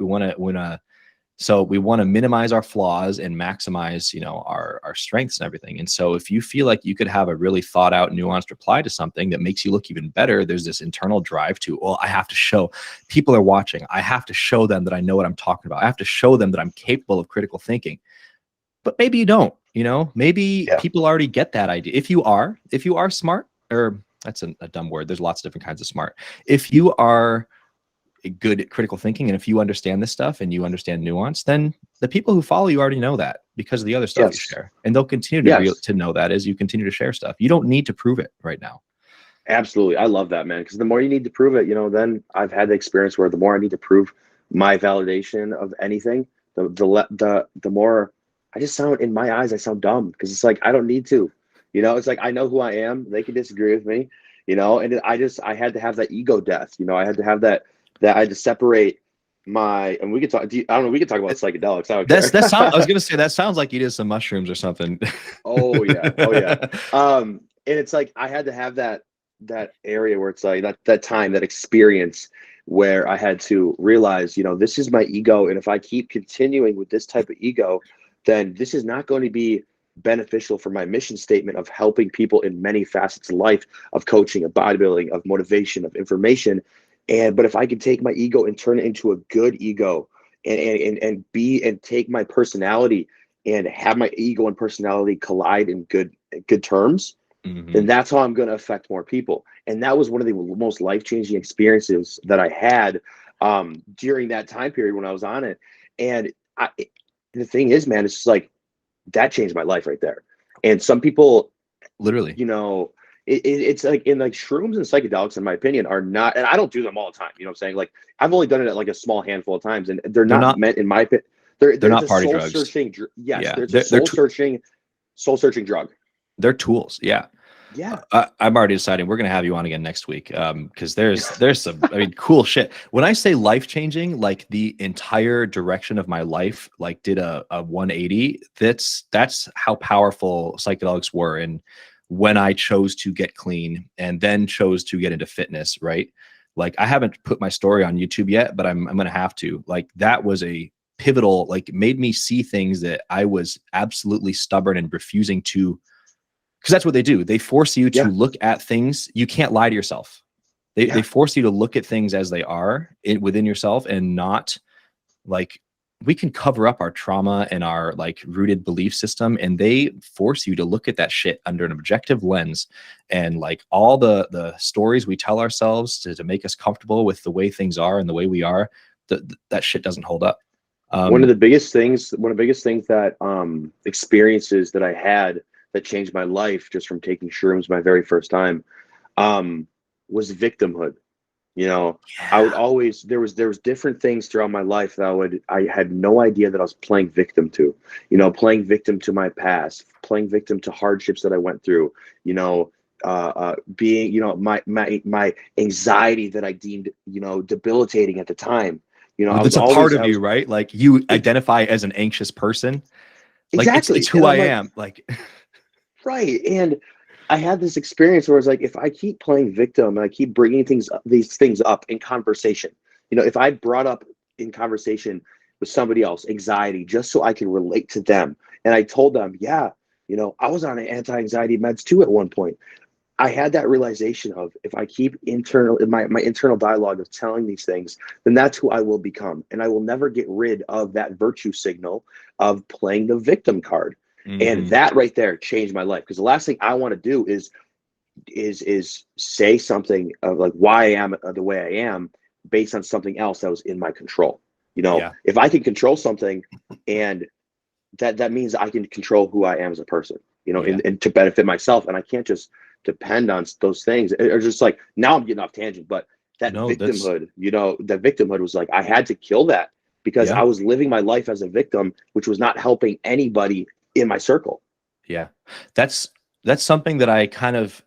Speaker 1: So we want to minimize our flaws and maximize, our strengths and everything. And so if you feel like you could have a really thought out, nuanced reply to something that makes you look even better, there's this internal drive to, well, I have to show people are watching. I have to show them that I know what I'm talking about. I have to show them that I'm capable of critical thinking. But maybe you don't, maybe people already get that idea. If you are smart, or that's a dumb word. There's lots of different kinds of smart. If you are good at critical thinking, and if you understand this stuff and you understand nuance, then the people who follow you already know that because of the other stuff you share, and they'll continue to know that as you continue to share stuff. You don't need to prove it right now.
Speaker 2: Absolutely. I love that, man, because the more you need to prove it, then I've had the experience where the more I need to prove my validation of anything, the more I just sound, in my eyes, I sound dumb, because it's like, I don't need to, it's like, I know who I am. They can disagree with me, and I had to have that ego death. I had to have that I had to separate and we could talk, I don't know, we could talk about psychedelics. I
Speaker 1: was going to say, that sounds like you did some mushrooms or something.
Speaker 2: Oh yeah. And it's like, I had to have that area where it's like that time, that experience where I had to realize, this is my ego. And if I keep continuing with this type of ego, then this is not going to be beneficial for my mission statement of helping people in many facets of life, of coaching, of bodybuilding, of motivation, of information. But if I could take my ego and turn it into a good ego, and take my personality and have my ego and personality collide in good terms, then that's how I'm going to affect more people. And that was one of the most life-changing experiences that I had during that time period when I was on it. And the thing is, man, it's just like, that changed my life right there. And some people,
Speaker 1: literally,
Speaker 2: it's like, in like shrooms and psychedelics, in my opinion, are not, and I don't do them all the time. You know what I'm saying? Like, I've only done it at like a small handful of times, and they're not meant, in my opinion, they're not party drugs. They're soul searching drug.
Speaker 1: They're tools. Yeah. I'm already deciding we're going to have you on again next week. Cause there's some, cool shit. When I say life-changing, like the entire direction of my life, like did a 180, that's how powerful psychedelics were. And when I chose to get clean and then chose to get into fitness, right? Like, I haven't put my story on YouTube yet, but I'm going to have to. Like, that was a pivotal, like, made me see things that I was absolutely stubborn and refusing to, because that's what they do. They force you to look at things. You can't lie to yourself. They force you to look at things as they are within yourself, and not like we can cover up our trauma and our like rooted belief system, and they force you to look at that shit under an objective lens, and like all the stories we tell ourselves to make us comfortable with the way things are and the way we are, that shit doesn't hold up.
Speaker 2: One of the biggest things that experiences that I had that changed my life just from taking shrooms my very first time was victimhood. You know, I would always, there was different things throughout my life that I had no idea that I was playing victim to, you know, playing victim to my past, playing victim to hardships that I went through, you know, being, you know, my anxiety that I deemed, you know, debilitating at the time. You know,
Speaker 1: Well,
Speaker 2: I
Speaker 1: that's
Speaker 2: was
Speaker 1: a part
Speaker 2: always,
Speaker 1: of you, right? Like you identify as an anxious person. Like it's
Speaker 2: exactly.
Speaker 1: who
Speaker 2: And
Speaker 1: I
Speaker 2: I'm like,
Speaker 1: am. Like,
Speaker 2: right. And I had this experience where it's like, if I keep playing victim and I keep bringing these things up in conversation, you know, if I brought up in conversation with somebody else anxiety just so I can relate to them, and I told them, yeah, you know, I was on anti-anxiety meds too at one point. I had that realization of, if I keep my internal dialogue of telling these things, then that's who I will become, and I will never get rid of that virtue signal of playing the victim card. And that right there changed my life, because the last thing I want to do is say something of like why I am the way I am based on something else that was in my control. You know,
Speaker 1: yeah,
Speaker 2: if I can control something, and that means I can control who I am as a person, you know,
Speaker 1: yeah.
Speaker 2: and to benefit myself. And I can't just depend on those things. Or just like, now I'm getting off tangent, but that
Speaker 1: No, that's,
Speaker 2: victimhood, you know, that victimhood was like, I had to kill that, because
Speaker 1: yeah,
Speaker 2: I was living my life as a victim, which was not helping anybody in my circle.
Speaker 1: yeah. That's something that I kind of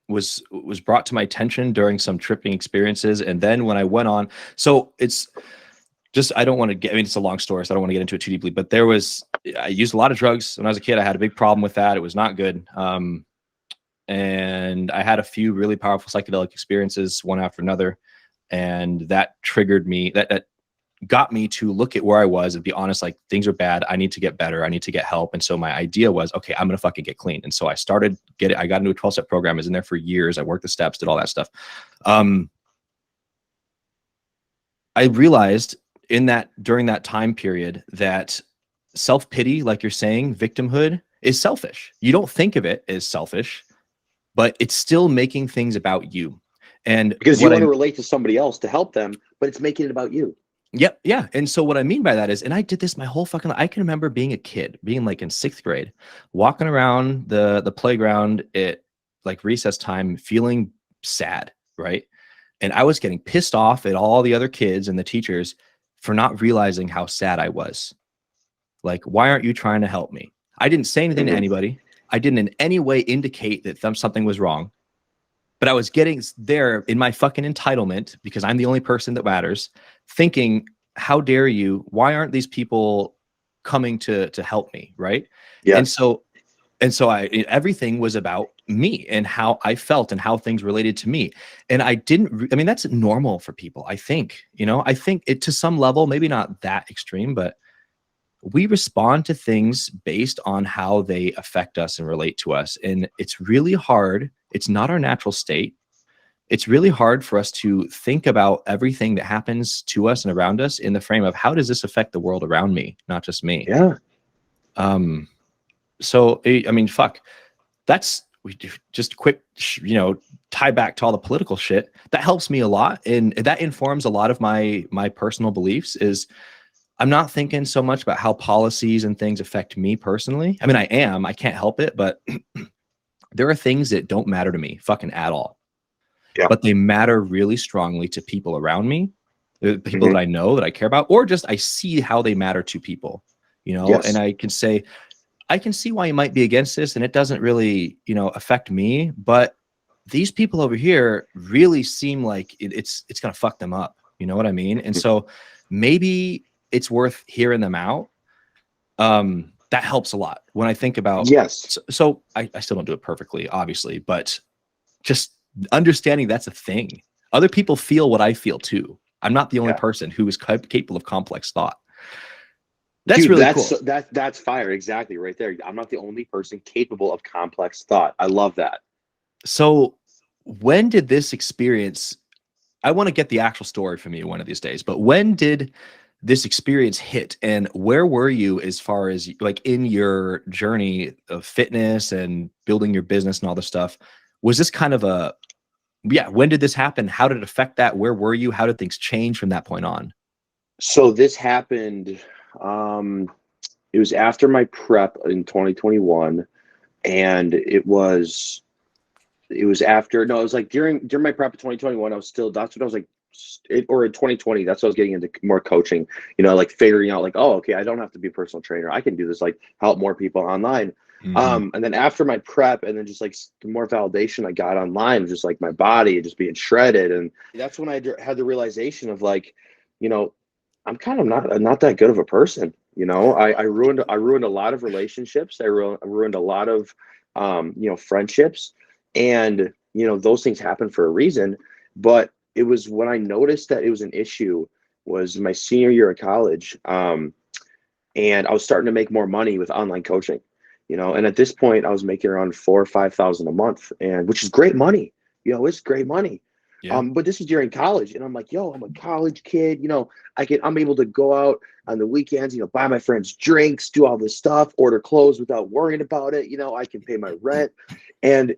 Speaker 1: was brought to my attention during some tripping experiences. And then when I went on, so it's just, I don't want to get, I mean, it's a long story, so I don't want to get into it too deeply, but I used a lot of drugs when I was a kid. I had a big problem with that. It was not good. And I had a few really powerful psychedelic experiences, one after another. And that triggered me, that got me to look at where I was and be honest, like, things are bad. I need to get better. I need to get help. And so my idea was, okay, I'm going to fucking get clean. And so I got into a 12-step program. I was in there for years. I worked the steps, did all that stuff. I realized during that time period that self-pity, like you're saying, victimhood is selfish. You don't think of it as selfish, but it's still making things about you. And
Speaker 2: Because you want to relate to somebody else to help them, but it's making it about you.
Speaker 1: Yep. Yeah. And so what I mean by that is, and I did this my whole fucking life. I can remember being a kid, being like in 6th grade, walking around the playground at like recess time, feeling sad, right? And I was getting pissed off at all the other kids and the teachers for not realizing how sad I was. Like, why aren't you trying to help me? I didn't say anything to anybody. I didn't in any way indicate that something was wrong. But I was getting there in my fucking entitlement, because I'm the only person that matters, thinking, how dare you? Why aren't these people coming to help me, right?
Speaker 2: Yes.
Speaker 1: And so everything was about me and how I felt and how things related to me. And I mean, that's normal for people, I think. You know, I think it, to some level, maybe not that extreme, but we respond to things based on how they affect us and relate to us. And it's really hard. It's not our natural state. It's really hard for us to think about everything that happens to us and around us in the frame of, how does this affect the world around me, not just me?
Speaker 2: Yeah.
Speaker 1: So, I mean, fuck, we just quick, you know, tie back to all the political shit. That helps me a lot. And that informs a lot of my personal beliefs. Is I'm not thinking so much about how policies and things affect me personally. I mean, I can't help it, but there are things that don't matter to me fucking at all.
Speaker 2: Yeah.
Speaker 1: But they matter really strongly to people around me, the people that I know, that I care about, or just I see how they matter to people, you know.
Speaker 2: Yes.
Speaker 1: And I can see why you might be against this, and it doesn't really, you know, affect me, but these people over here really seem like it's going to fuck them up. You know what I mean? And so maybe it's worth hearing them out. That helps a lot when I think about,
Speaker 2: Yes.
Speaker 1: so I still don't do it perfectly, obviously, but just understanding that's a thing. Other people feel what I feel too. I'm not the only person who is capable of complex thought. That's
Speaker 2: Dude,
Speaker 1: really cool.
Speaker 2: that's fire. Exactly, right there. I'm not the only person capable of complex thought. I love that.
Speaker 1: So when did this experience, I want to get the actual story from you one of these days, but when did this experience hit, and where were you as far as like in your journey of fitness and building your business and all this stuff? Was this kind of a, yeah, when did this happen? How did it affect that? Where were you? How did things change from that point on?
Speaker 2: So this happened, it was after my prep in 2021, and it was after, no, it was like during my prep in 2021. I was still, that's what I was like, or in 2020, that's what I was getting into more coaching, like figuring out like, oh, okay, I don't have to be a personal trainer. I can do this, like help more people online.
Speaker 1: Mhm.
Speaker 2: And then after my prep, and then just like the more validation I got online, just like my body just being shredded. And that's when I had the realization of like, you know, I'm kind of not that good of a person. I ruined a lot of relationships. I ruined a lot of friendships, and those things happen for a reason. But it was when I noticed that it was an issue was my senior year of college, and I was starting to make more money with online coaching. And at this point I was making around 4 or 5 thousand a month, and which is great money. It's great money.
Speaker 1: Yeah.
Speaker 2: But this is during college, and I'm like, yo, I'm a college kid. I'm able to go out on the weekends, buy my friends drinks, do all this stuff, order clothes without worrying about it. I can pay my rent. And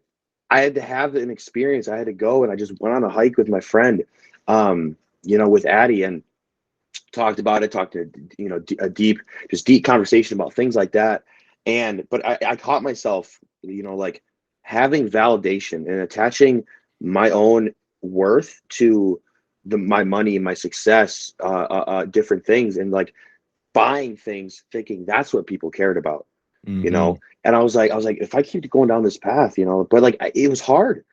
Speaker 2: I had to have an experience. I had to go, and I just went on a hike with my friend, with Addie, and talked about it, talked to, a deep conversation about things like that. But I caught myself, like having validation and attaching my own worth to my money and my success, different things, and like buying things thinking that's what people cared about.
Speaker 1: Mhm.
Speaker 2: And I was like, if I keep going down this path, but like it was hard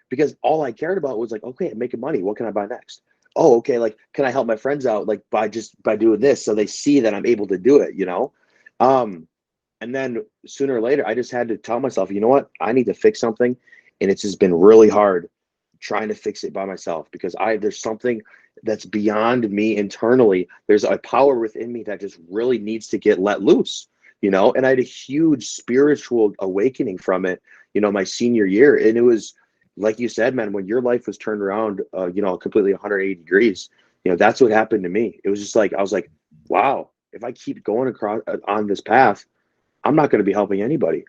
Speaker 2: because all I cared about was like, okay, I'm making money. What can I buy next? Oh, okay. Like, can I help my friends out? Like by doing this, so they see that I'm able to do it. And then sooner or later, I just had to tell myself, you know what? I need to fix something. And it's just been really hard trying to fix it by myself because there's something that's beyond me internally. There's a power within me that just really needs to get let loose, and I had a huge spiritual awakening from it, my senior year. And it was, like you said, man, when your life was turned around, completely 180 degrees, that's what happened to me. It was just like, I was like, wow, if I keep going across on this path, I'm not going to be helping anybody.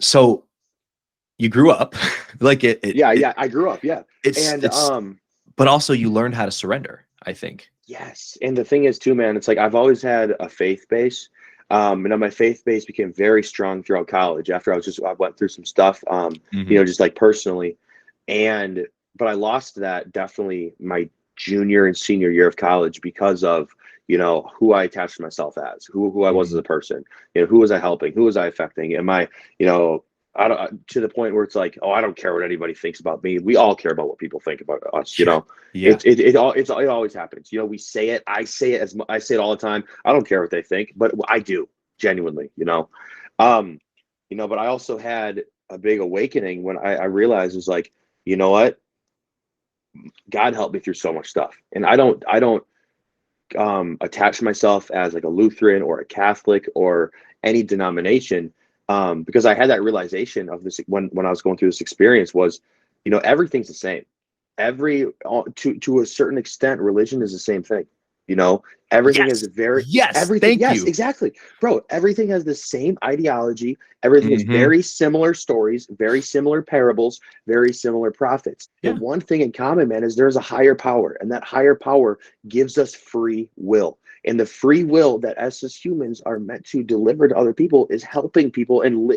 Speaker 1: So you grew up like
Speaker 2: Yeah. I grew up. Yeah. And,
Speaker 1: it's but also you learned how to surrender, I think.
Speaker 2: yes. And the thing is too, man, it's like, I've always had a faith base. And then my faith base became very strong throughout college after I went through some stuff,
Speaker 1: Mhm.
Speaker 2: just like personally. But I lost that definitely my junior and senior year of college because of, who I attached myself as, who I was as
Speaker 1: Mhm.
Speaker 2: a person, who was I helping, who was I affecting? Am I, I don't, to the point where it's like, oh, I don't care what anybody thinks about me. We all care about what people think about us.
Speaker 1: Yeah. Yeah.
Speaker 2: It always happens. We say it. I say it all the time. I don't care what they think, but I do genuinely. Um, But I also had a big awakening when I realized it was like, you know what, God helped me through so much stuff, and I don't attach myself as like a Lutheran or a Catholic or any denomination, because I had that realization of this when I was going through this experience was, everything's the same. To a certain extent, religion is the same thing. Everything is
Speaker 1: Yes.
Speaker 2: very
Speaker 1: Yes.
Speaker 2: everything.
Speaker 1: Thank
Speaker 2: Yes,
Speaker 1: you.
Speaker 2: exactly, bro. Everything has the same ideology. Everything is
Speaker 1: Mhm.
Speaker 2: very similar stories, very similar parables, very similar prophets. The
Speaker 1: Yeah.
Speaker 2: one thing in common, man, is there's a higher power, and that higher power gives us free will. And the free will that us as humans are meant to deliver to other people is helping people and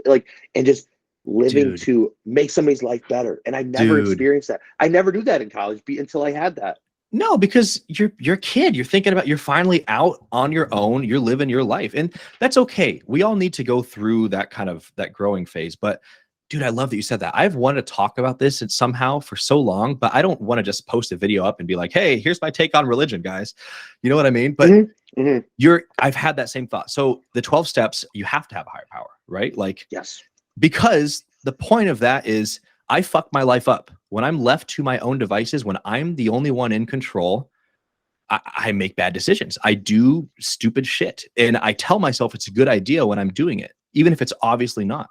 Speaker 2: just living
Speaker 1: Dude.
Speaker 2: to make somebody's life better. And I never
Speaker 1: Dude.
Speaker 2: experienced that. I never knew that in college until I had that.
Speaker 1: No, because you're a kid. You're thinking about, you're finally out on your own. You're living your life. And that's okay. We all need to go through that kind of that growing phase. But dude, I love that you said that. I've wanted to talk about this and somehow for so long, but I don't want to just post a video up and be like, hey, here's my take on religion, guys. You know what I mean? But
Speaker 2: Mm-hmm.
Speaker 1: I've had that same thought. So the 12 steps, you have to have a higher power, right? Like,
Speaker 2: Yes.
Speaker 1: because the point of that is I fuck my life up when I'm left to my own devices. When I'm the only one in control, I make bad decisions. I do stupid shit, and I tell myself it's a good idea when I'm doing it, even if it's obviously not.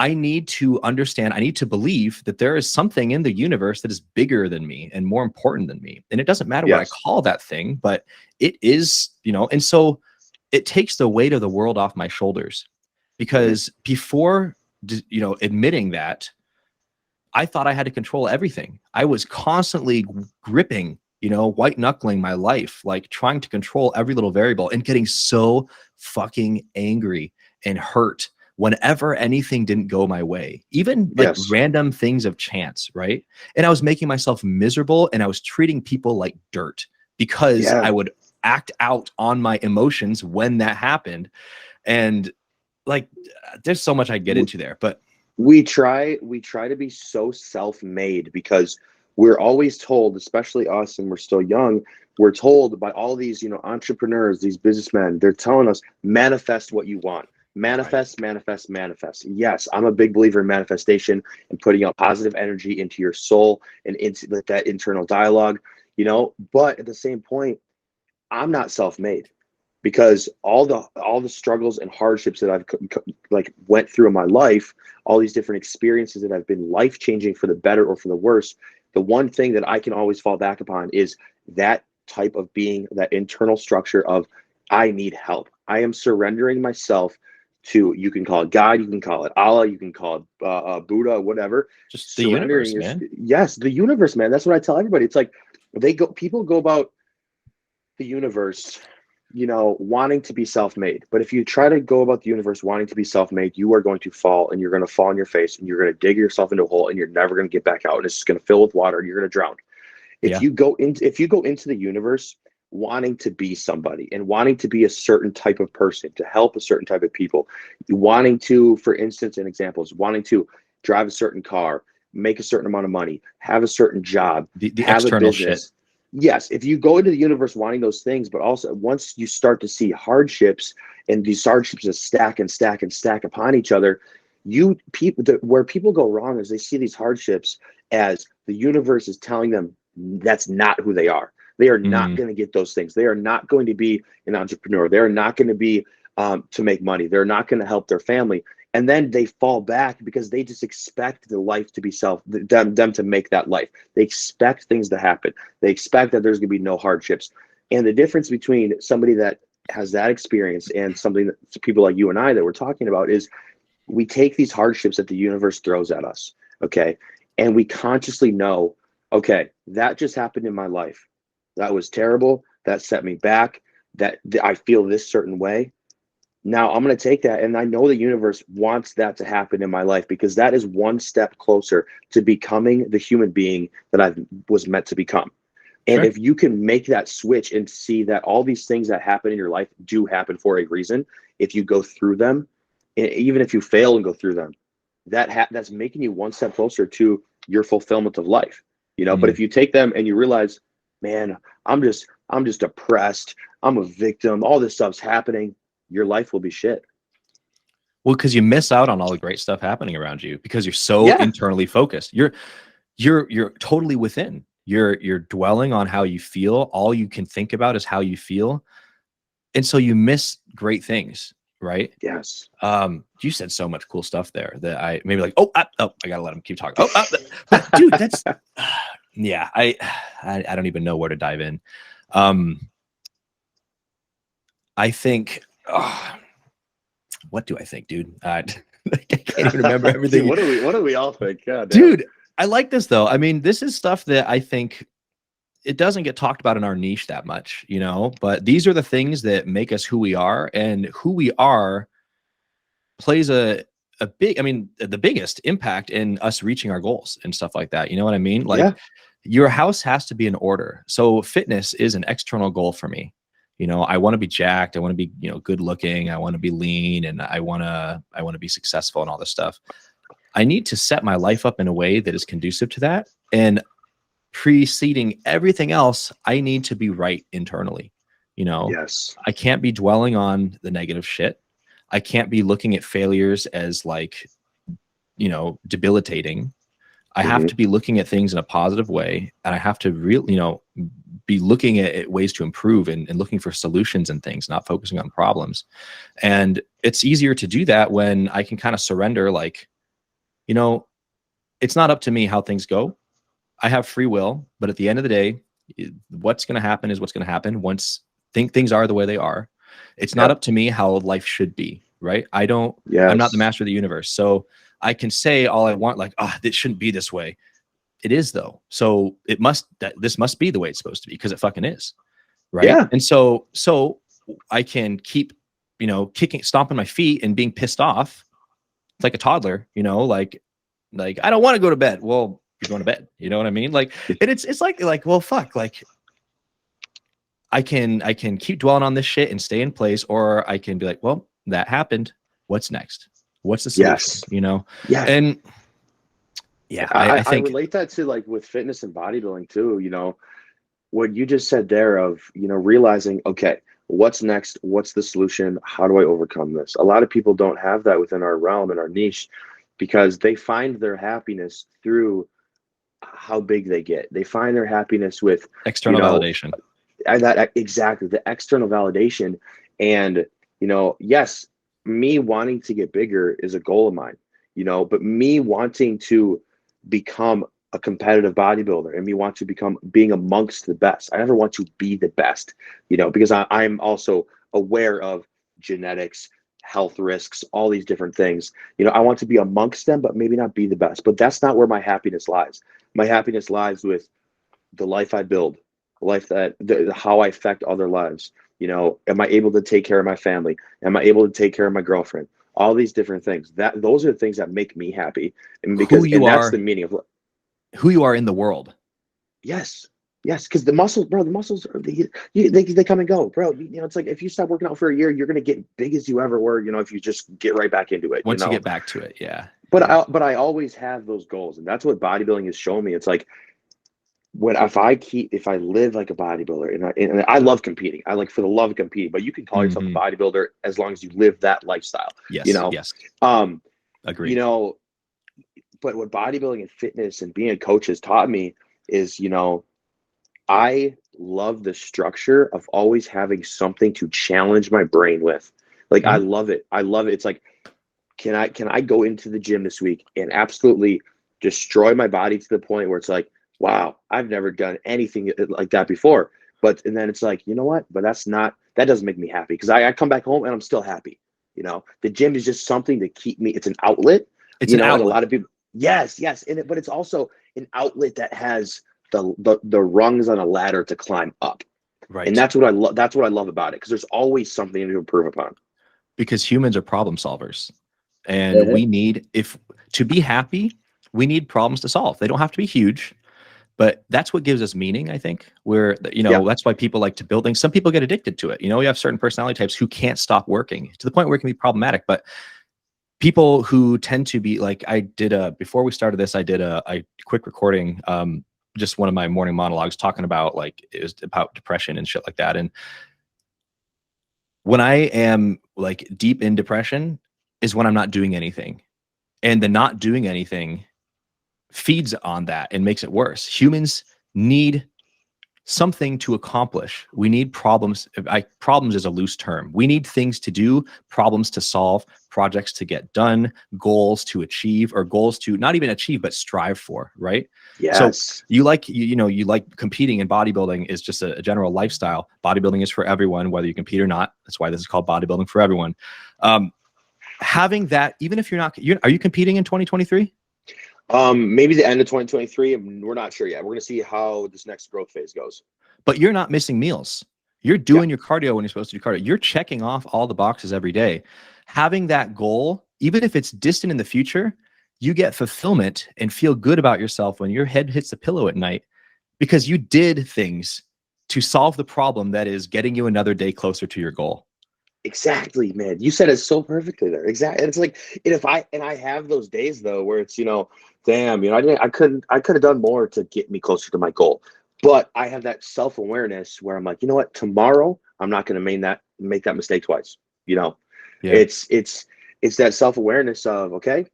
Speaker 1: I need to understand, I need to believe that there is something in the universe that is bigger than me and more important than me. And it doesn't matter what I
Speaker 2: Yes.
Speaker 1: call that thing, but it is, you know, and so it takes the weight of the world off my shoulders, because before, you know, admitting that, I thought I had to control everything. I was constantly gripping, you know, white knuckling my life, like trying to control every little variable and getting so fucking angry and hurt whenever anything didn't go my way, even like
Speaker 2: Yes.
Speaker 1: random things of chance, right? And I was making myself miserable, and I was treating people like dirt because
Speaker 2: Yeah.
Speaker 1: I would act out on my emotions when that happened. And like, there's so much I get into there, but
Speaker 2: We try to be so self-made because we're always told, especially us, and we're still young, we're told by all these, you know, entrepreneurs, these businessmen, they're telling us, manifest what you want. Manifest, manifest, manifest. Yes, I'm a big believer in manifestation and putting out positive energy into your soul and into that internal dialogue, you know, but at the same point, I'm not self-made, because all the struggles and hardships that I've like went through in my life, all these different experiences that have been life-changing for the better or for the worse, the one thing that I can always fall back upon is that type of being, that internal structure of, I need help. I am surrendering myself to, you can call it God, you can call it Allah, you can call it Buddha, whatever.
Speaker 1: just the
Speaker 2: Surrendering
Speaker 1: universe,
Speaker 2: your,
Speaker 1: man.
Speaker 2: yes, the universe, man. That's what I tell everybody. It's like people go about the universe, you know, wanting to be self-made. But if you try to go about the universe wanting to be self-made, you are going to fall, and you're going to fall on your face, and you're going to dig yourself into a hole, and you're never going to get back out, and it's just going to fill with water, and you're going to drown.
Speaker 1: Yeah.
Speaker 2: If you go into the universe wanting to be somebody and wanting to be a certain type of person, to help a certain type of people, wanting to, for instance, and examples, wanting to drive a certain car, make a certain amount of money, have a certain job,
Speaker 1: The
Speaker 2: have a
Speaker 1: external shit.
Speaker 2: business. Yes, if you go into the universe wanting those things, but also once you start to see hardships, and these hardships just stack and stack and stack upon each other, where people go wrong is they see these hardships as the universe is telling them that's not who they are. They are not going to get those things. They are not going to be an entrepreneur. They're not going to be to make money. They're not going to help their family. And then they fall back because they just expect the life to be them to make that life. They expect things to happen. They expect that there's going to be no hardships. And the difference between somebody that has that experience and something that people like you and I that we're talking about is, we take these hardships that the universe throws at us, okay? And we consciously know, okay, that just happened in my life. That was terrible. That set me back. That I feel this certain way. Now I'm going to take that, and I know the universe wants that to happen in my life, because that is one step closer to becoming the human being that I was meant to become. And
Speaker 1: Sure.
Speaker 2: if you can make that switch and see that all these things that happen in your life do happen for a reason, if you go through them, even if you fail and go through them, that's making you one step closer to your fulfillment of life, you know. But if you take them and you realize, man, I'm just depressed, I'm a victim, all this stuff's happening, your life will be shit.
Speaker 1: Well, because you miss out on all the great stuff happening around you because you're so
Speaker 2: Yeah.
Speaker 1: internally focused. You're totally within. You're dwelling on how you feel. All you can think about is how you feel. And so you miss great things, right?
Speaker 2: Yes.
Speaker 1: You said so much cool stuff there that I maybe like, I gotta let him keep talking. But dude, that's yeah, I don't even know where to dive in. I think what do I think, dude? I can't even remember everything.
Speaker 2: What do we all think? God damn.
Speaker 1: Dude, I like this though. I mean, this is stuff that I think it doesn't get talked about in our niche that much, you know, but these are the things that make us who we are, and who we are plays a big, I mean, the biggest impact in us reaching our goals and stuff like that. You know what I mean? Like,
Speaker 2: Yeah.
Speaker 1: your house has to be in order. So fitness is an external goal for me. You know, I want to be jacked. I want to be, you know, good looking. I want to be lean, and I want to be successful and all this stuff. I need to set my life up in a way that is conducive to that. And preceding everything else, I need to be right internally. You know,
Speaker 2: Yes.
Speaker 1: I can't be dwelling on the negative shit. I can't be looking at failures as like, you know, debilitating. I have to be looking at things in a positive way, and I have to really, you know, be looking at ways to improve and looking for solutions and things, not focusing on problems. And it's easier to do that when I can kind of surrender, like, you know, it's not up to me how things go. I have free will, but at the end of the day, what's going to happen is what's going to happen. Once things are the way they are, it's not
Speaker 2: Yep.
Speaker 1: up to me how life should be, right? I'm not the
Speaker 2: Yes.
Speaker 1: master of the universe. So I can say all I want, like, oh, this shouldn't be this way. It is though. So this must be the way it's supposed to be because it fucking is. Right.
Speaker 2: Yeah.
Speaker 1: And so I can keep, stomping my feet and being pissed off. It's like a toddler, I don't want to go to bed. Well, you're going to bed. You know what I mean? Like, and it's like, well, fuck, like I can keep dwelling on this shit and stay in place, or I can be like, well, that happened. What's next? What's the solution?
Speaker 2: Yes. Yeah.
Speaker 1: And yeah,
Speaker 2: I
Speaker 1: think
Speaker 2: relate that to like with fitness and bodybuilding too, what you just said there of, realizing, okay, what's next? What's the solution? How do I overcome this? A lot of people don't have that within our realm and our niche because they find their happiness through how big they get. They find their happiness with
Speaker 1: external validation.
Speaker 2: And that exactly the external validation. And, yes, me wanting to get bigger is a goal of mine, but me wanting to become a competitive bodybuilder and me want to become being amongst the best. I never want to be the best, because I'm also aware of genetics, health risks, all these different things. I want to be amongst them, but maybe not be the best. But that's not where my happiness lies. My happiness lies with the life I build, life how I affect other lives. Am I able to take care of my family? Am I able to take care of my girlfriend? All these different things. Those are the things that make me happy, and that's the meaning of
Speaker 1: who you are in the world.
Speaker 2: Yes, because the muscles, bro. The muscles they come and go, bro. It's like if you stop working out for a year, you're gonna get big as you ever were. If you just get right back into it.
Speaker 1: Once you get back to it, yeah.
Speaker 2: But I always have those goals, and that's what bodybuilding has shown me. It's like if I live like a bodybuilder, and I love competing. I like for the love of competing. But you can call yourself a bodybuilder as long as you live that lifestyle.
Speaker 1: Yes. Yes.
Speaker 2: Agreed. But what bodybuilding and fitness and being a coach has taught me is, I love the structure of always having something to challenge my brain with. Like, I love it. It's like, can I go into the gym this week and absolutely destroy my body to the point where it's like, wow, I've never done anything like that before. And then it's like, you know what? But that doesn't make me happy because I come back home and I'm still happy. The gym is just something to keep me. It's an outlet.
Speaker 1: It's an outlet.
Speaker 2: And a lot of people, yes. But it's also an outlet that has the rungs on a ladder to climb up.
Speaker 1: Right.
Speaker 2: And that's what I love. That's what I love about it. Because there's always something to improve upon.
Speaker 1: Because humans are problem solvers. And we need, to be happy, we need problems to solve. They don't have to be huge, but that's what gives us meaning, I think. That's why people like to build things. Some people get addicted to it. We have certain personality types who can't stop working to the point where it can be problematic. But people who tend to be like, before we started this, I did a quick recording, just one of my morning monologues talking about it was about depression and shit like that. And when I am like deep in depression is when I'm not doing anything. And the not doing anything feeds on that and makes it worse. Humans need something to accomplish. We need problems. Problems is a loose term. We need things to do, problems to solve, projects to get done, goals to achieve, or goals to not even achieve, but strive for, right?
Speaker 2: Yes.
Speaker 1: So you like competing in bodybuilding is just a general lifestyle. Bodybuilding is for everyone, whether you compete or not. That's why this is called bodybuilding for everyone. Having that, even if are you competing in 2023?
Speaker 2: Maybe the end of 2023. We're not sure yet. We're gonna see how this next growth phase goes.
Speaker 1: But you're not missing meals. You're doing your cardio when you're supposed to do cardio. You're checking off all the boxes every day. Having that goal, even if it's distant in the future, you get fulfillment and feel good about yourself when your head hits the pillow at night because you did things to solve the problem that is getting you another day closer to your goal.
Speaker 2: Exactly, man. You said it so perfectly there. Exactly. And it's like, and I have those days though, where it's, damn, I could have done more to get me closer to my goal. But I have that self-awareness where I'm like, you know what, tomorrow I'm not going to make that mistake twice. It's that self-awareness of, okay,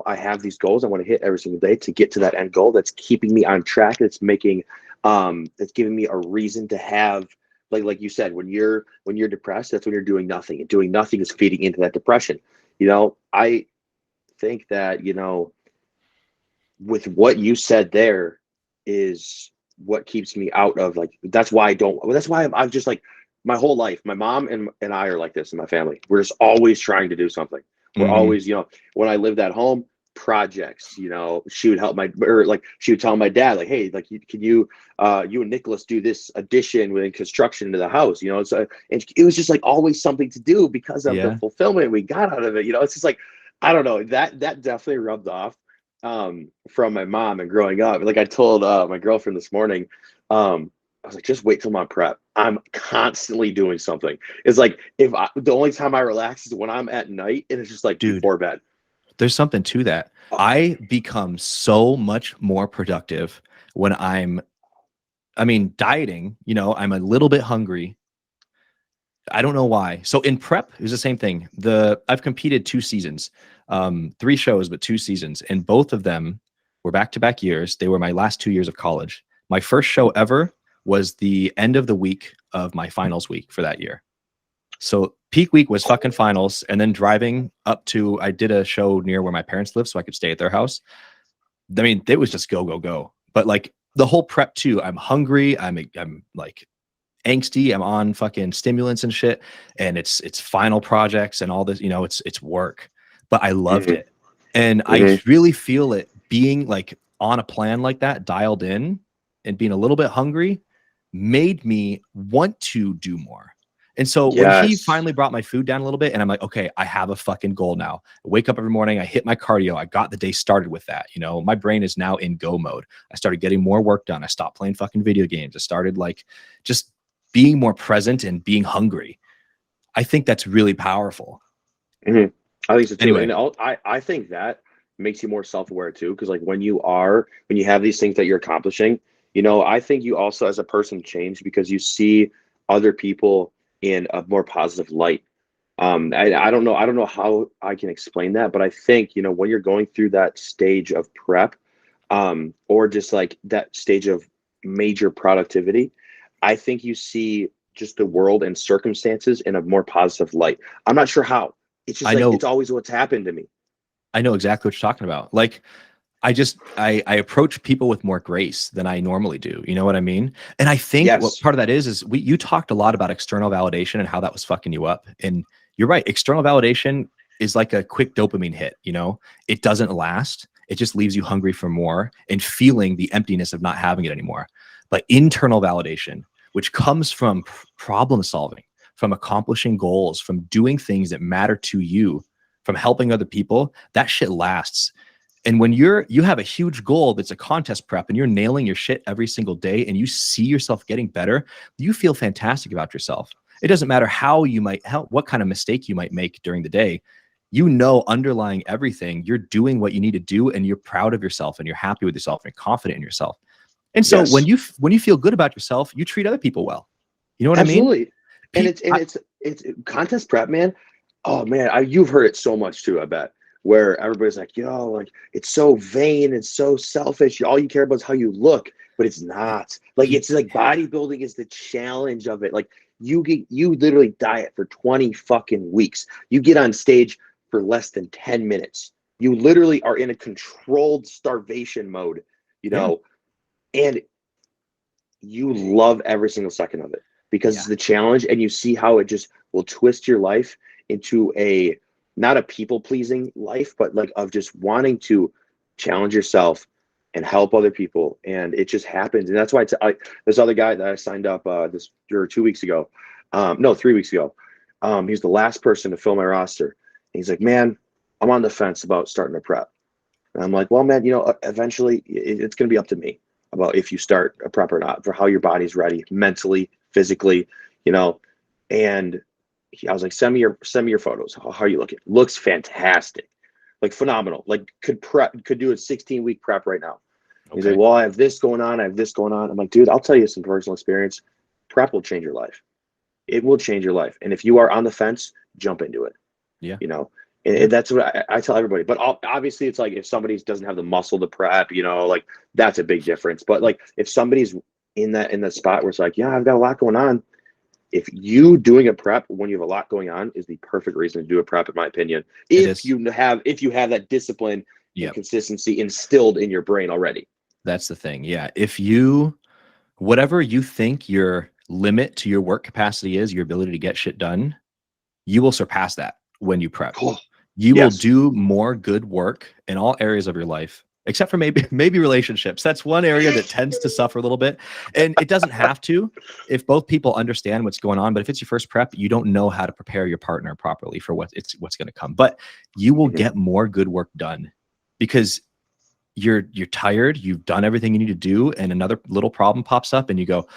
Speaker 2: I have these goals I want to hit every single day to get to that end goal. That's keeping me on track. It's making, it's giving me a reason to have, like you said, when you're depressed, that's when you're doing nothing, and doing nothing is feeding into that depression. I think that, with what you said there is what keeps me out of like, that's why I'm just like, my whole life, my mom and I are like this in my family. We're just always trying to do something. We're
Speaker 1: Mhm.
Speaker 2: always, when I lived at home, projects, she would help or like she would tell my dad, like, hey, like, can you and Nicholas do this addition within construction to the house, so, and it was just like always something to do because of the
Speaker 1: Yeah.
Speaker 2: fulfillment we got out of it. It's just like, I don't know, that definitely rubbed off from my mom and growing up. Like I told my girlfriend this morning, I was like, just wait till my prep. I'm constantly doing something. It's like the only time I relax is when I'm at night, and it's just like
Speaker 1: Dude,
Speaker 2: before bed.
Speaker 1: there's something to that. I become so much more productive when dieting, I'm a little bit hungry. I don't know why. So in prep, it was the same thing. I've competed 2 seasons, 3 shows, but 2 seasons. And both of them were back-to-back years. They were my last 2 years of college. My first show ever was the end of the week of my finals week for that year. So peak week was fucking finals. And then driving up I did a show near where my parents live so I could stay at their house. I mean, it was just go, go, go. But like the whole prep too, I'm hungry. I'm like angsty. I'm on fucking stimulants and shit. And it's final projects and all this, it's work, but I loved it. And I really feel it being like on a plan like that, dialed in and being a little bit hungry made me want to do more. And so when he finally brought my food down a little bit and I'm like, okay, I have a fucking goal now. I wake up every morning, I hit my cardio. I got the day started with that. My brain is now in go mode. I started getting more work done. I stopped playing fucking video games. I started like just being more present and being hungry. I think that's really powerful.
Speaker 2: I think so too.
Speaker 1: Anyway.
Speaker 2: And I think that makes you more self-aware too. Cause like when you have these things that you're accomplishing, I think you also as a person change because you see other people in a more positive light. I don't know how I can explain that, but I think, when you're going through that stage of prep, or just like that stage of major productivity, I think you see just the world and circumstances in a more positive light. I'm not sure how. It's just it's always what's happened to me.
Speaker 1: I know exactly what you're talking about. Like, I approach people with more grace than I normally do. You know what I mean? And I think what part of that is you talked a lot about external validation and how that was fucking you up. And you're right. External validation is like a quick dopamine hit. It doesn't last. It just leaves you hungry for more and feeling the emptiness of not having it anymore. But internal validation, which comes from problem solving, from accomplishing goals, from doing things that matter to you, from helping other people, that shit lasts. And when you have a huge goal that's a contest prep and you're nailing your shit every single day and you see yourself getting better, you feel fantastic about yourself. It doesn't matter what kind of mistake you might make during the day. Underlying everything, you're doing what you need to do and you're proud of yourself and you're happy with yourself and you're confident in yourself. And so when you feel good about yourself, you treat other people well. You know what I mean?
Speaker 2: Absolutely. And it's contest prep, man. Oh man, you've heard it so much too, I bet. Where everybody's like, like it's so vain, it's so selfish. All you care about is how you look, but it's not. Like it's like bodybuilding is the challenge of it. Like you literally diet for 20 fucking weeks. You get on stage for less than 10 minutes. You literally are in a controlled starvation mode, and you love every single second of it because it's the challenge, and you see how it just will twist your life into not a people-pleasing life, but like of just wanting to challenge yourself and help other people. And it just happens. And that's why this other guy that I signed up 2 weeks ago, 3 weeks ago, he's the last person to fill my roster. And he's like, man, I'm on the fence about starting a prep. And I'm like, well, man, eventually it's going to be up to me about if you start a prep or not, for how your body's ready mentally, physically, and I was like, send me your photos. How are you looking? Looks fantastic. Like phenomenal. Like could do a 16-week prep right now. Okay. He's like, well, I have this going on. I'm like, dude, I'll tell you some personal experience. Prep will change your life. It will change your life. And if you are on the fence, jump into it.
Speaker 1: Yeah.
Speaker 2: And that's what I tell everybody. But obviously it's like if somebody doesn't have the muscle to prep, like that's a big difference. But like if somebody's in that spot where it's like, yeah, I've got a lot going on. If you doing a prep when you have a lot going on is the perfect reason to do a prep, in my opinion. If you have that discipline, and
Speaker 1: Yep.
Speaker 2: consistency instilled in your brain already.
Speaker 1: That's the thing. Yeah. Whatever you think your limit to your work capacity is, your ability to get shit done, you will surpass that when you prep.
Speaker 2: Cool.
Speaker 1: You will
Speaker 2: Yes.
Speaker 1: do more good work in all areas of your life, except for maybe relationships. That's one area that tends to suffer a little bit. And it doesn't have to if both people understand what's going on. But if it's your first prep, you don't know how to prepare your partner properly for what's going to come. But you will get more good work done because you're tired, you've done everything you need to do, and another little problem pops up and you go,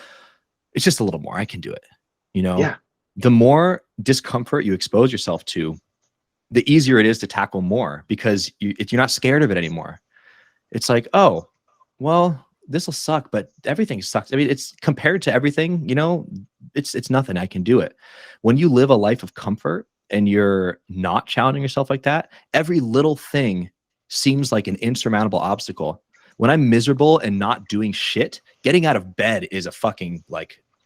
Speaker 1: it's just a little more, I can do it.
Speaker 2: Yeah.
Speaker 1: The more discomfort you expose yourself to, the easier it is to tackle more because you're not scared of it anymore. It's like, oh, well, this will suck, but everything sucks. I mean, it's compared to everything, it's nothing. I can do it. When you live a life of comfort and you're not challenging yourself like that, every little thing seems like an insurmountable obstacle. When I'm miserable and not doing shit, getting out of bed is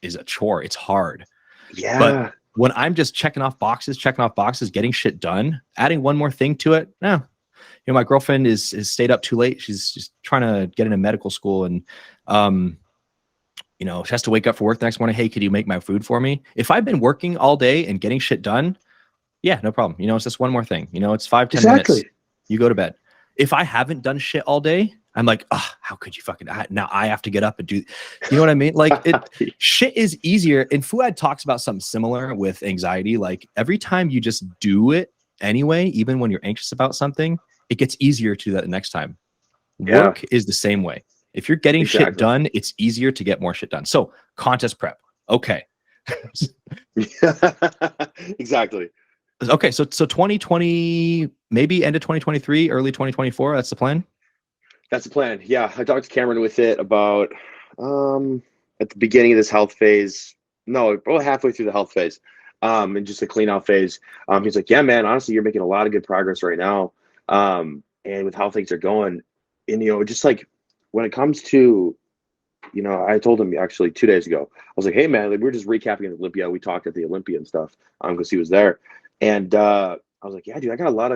Speaker 1: is a chore. It's hard.
Speaker 2: Yeah.
Speaker 1: But when I'm just checking off boxes, getting shit done, adding one more thing to it, no. My girlfriend is stayed up too late. She's just trying to get into medical school, and she has to wake up for work the next morning. Hey, could you make my food for me? If I've been working all day and getting shit done, yeah, no problem. It's just one more thing. It's 5-10 minutes. You go to bed. If I haven't done shit all day, I'm like, oh, how could you now I have to get up and do, you know what I mean? Like shit is easier. And Fuad talks about something similar with anxiety. Like every time you just do it anyway, even when you're anxious about something, it gets easier to do that the next time.
Speaker 2: Yeah.
Speaker 1: Work is the same way. If you're getting shit done, it's easier to get more shit done. So contest prep. Okay.
Speaker 2: Exactly.
Speaker 1: Okay. So 2020, maybe end of 2023, early 2024. That's the plan.
Speaker 2: That's the plan. Yeah. I talked to Cameron with it about at the beginning of this health phase. No, about halfway through the health phase. And just a clean out phase. He's like, yeah, man, honestly, you're making a lot of good progress right now. And with how things are going, and just like when it comes to, I told him actually 2 days ago, I was like, hey man, like, we're just recapping the Olympia. We talked at the Olympia and stuff, because he was there. And I was like, yeah, dude, I got a lot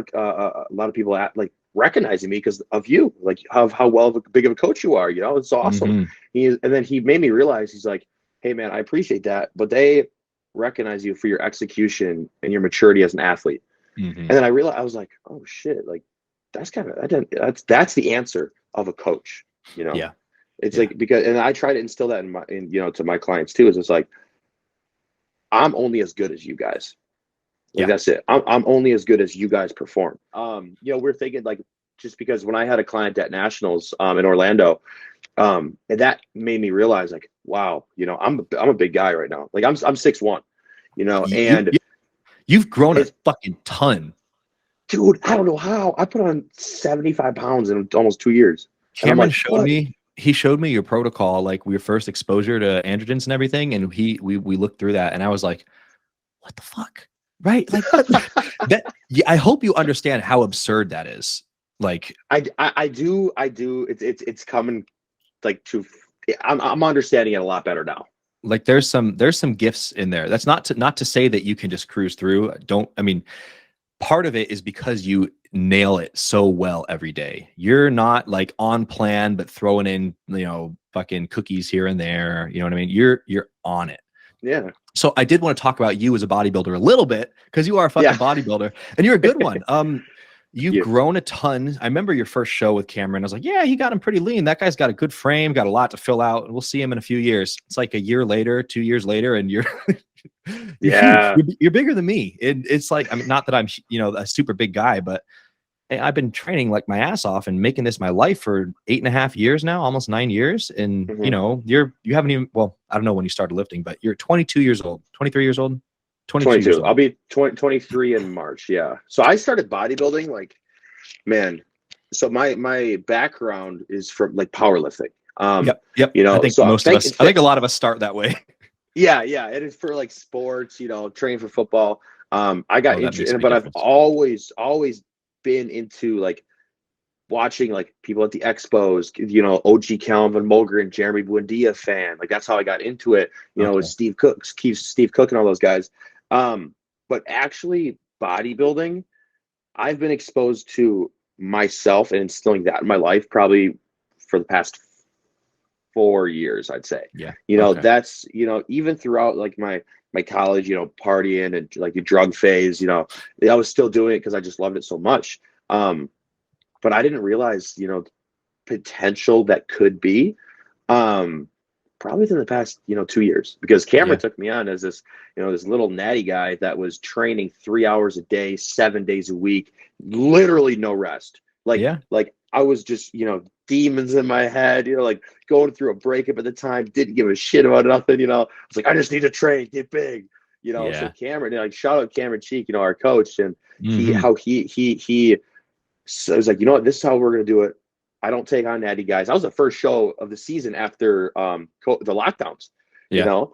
Speaker 2: of people recognizing me because of you, like how big of a coach you are. It's awesome. And then he made me realize, he's like, hey man, I appreciate that, but they recognize you for your execution and your maturity as an athlete. And then I realized, I was like, oh shit, like that's the answer of a coach.
Speaker 1: Yeah.
Speaker 2: It's like, because, and I try to instill that to my clients too, is it's like, I'm only as good as you guys. That's it. I'm only as good as you guys perform. We're thinking like, just because when I had a client at Nationals in Orlando, and that made me realize like, wow, I'm a big guy right now. Like I'm 6'1", and
Speaker 1: you've grown a fucking ton.
Speaker 2: Dude, I don't know how. I put on 75 pounds in almost 2 years.
Speaker 1: Cameron showed me your protocol, like your first exposure to androgens and everything, and we looked through that, and I was like, what the fuck? Right? Like that. I hope you understand how absurd that is. Like
Speaker 2: I do. It's coming like to. I'm understanding it a lot better now.
Speaker 1: Like there's some gifts in there. That's not to say that you can just cruise through. Part of it is because you nail it so well every day. You're not like on plan, but throwing in, fucking cookies here and there. You know what I mean? You're on it.
Speaker 2: Yeah.
Speaker 1: So I did want to talk about you as a bodybuilder a little bit, because you are a fucking bodybuilder and you're a good one. You've grown a ton. I remember your first show with Cameron. I was like, yeah, he got him pretty lean. That guy's got a good frame, got a lot to fill out. We'll see him in a few years. It's like a year later, 2 years later, and you're you're bigger than me. It's like, not that I'm a super big guy, but I've been training like my ass off and making this my life for 8.5 years now, almost 9 years. And you haven't even, well, I don't know when you started lifting, but you're 22 years old, 23 years old.
Speaker 2: 22. I'll be 23 in March. Yeah. So I started bodybuilding so my background is from like powerlifting.
Speaker 1: Yep. I think most of us, I think a lot of us start that way.
Speaker 2: Yeah. It is for like sports, training for football. I got interested, but I've always been into like watching like people at the expos, OG Calvin Mulgren, Jeremy Buendia fan. Like that's how I got into it, with Steve Cook and all those guys. But actually bodybuilding, I've been exposed to myself and instilling that in my life probably for the past 4 years, I'd say.
Speaker 1: Yeah. Okay.
Speaker 2: That's, even throughout like my college, partying and like the drug phase, I was still doing it because I just loved it so much. But I didn't realize, potential that could be, probably within the past, 2 years, because Cameron
Speaker 1: Yeah.
Speaker 2: took me on as this, this little natty guy that was training 3 hours a day, 7 days a week, literally no rest.
Speaker 1: Yeah.
Speaker 2: Like I was just, demons in my head, like going through a breakup at the time, didn't give a shit about nothing, I was like, I just need to train, get big, so
Speaker 1: Yeah.
Speaker 2: Cameron, like shout out Cameron Cheek, our coach, and
Speaker 1: Hmm.
Speaker 2: he so I was like, what, this is how we're going to do it. I don't take on natty guys. That was the first show of the season after the lockdowns,
Speaker 1: Yeah. I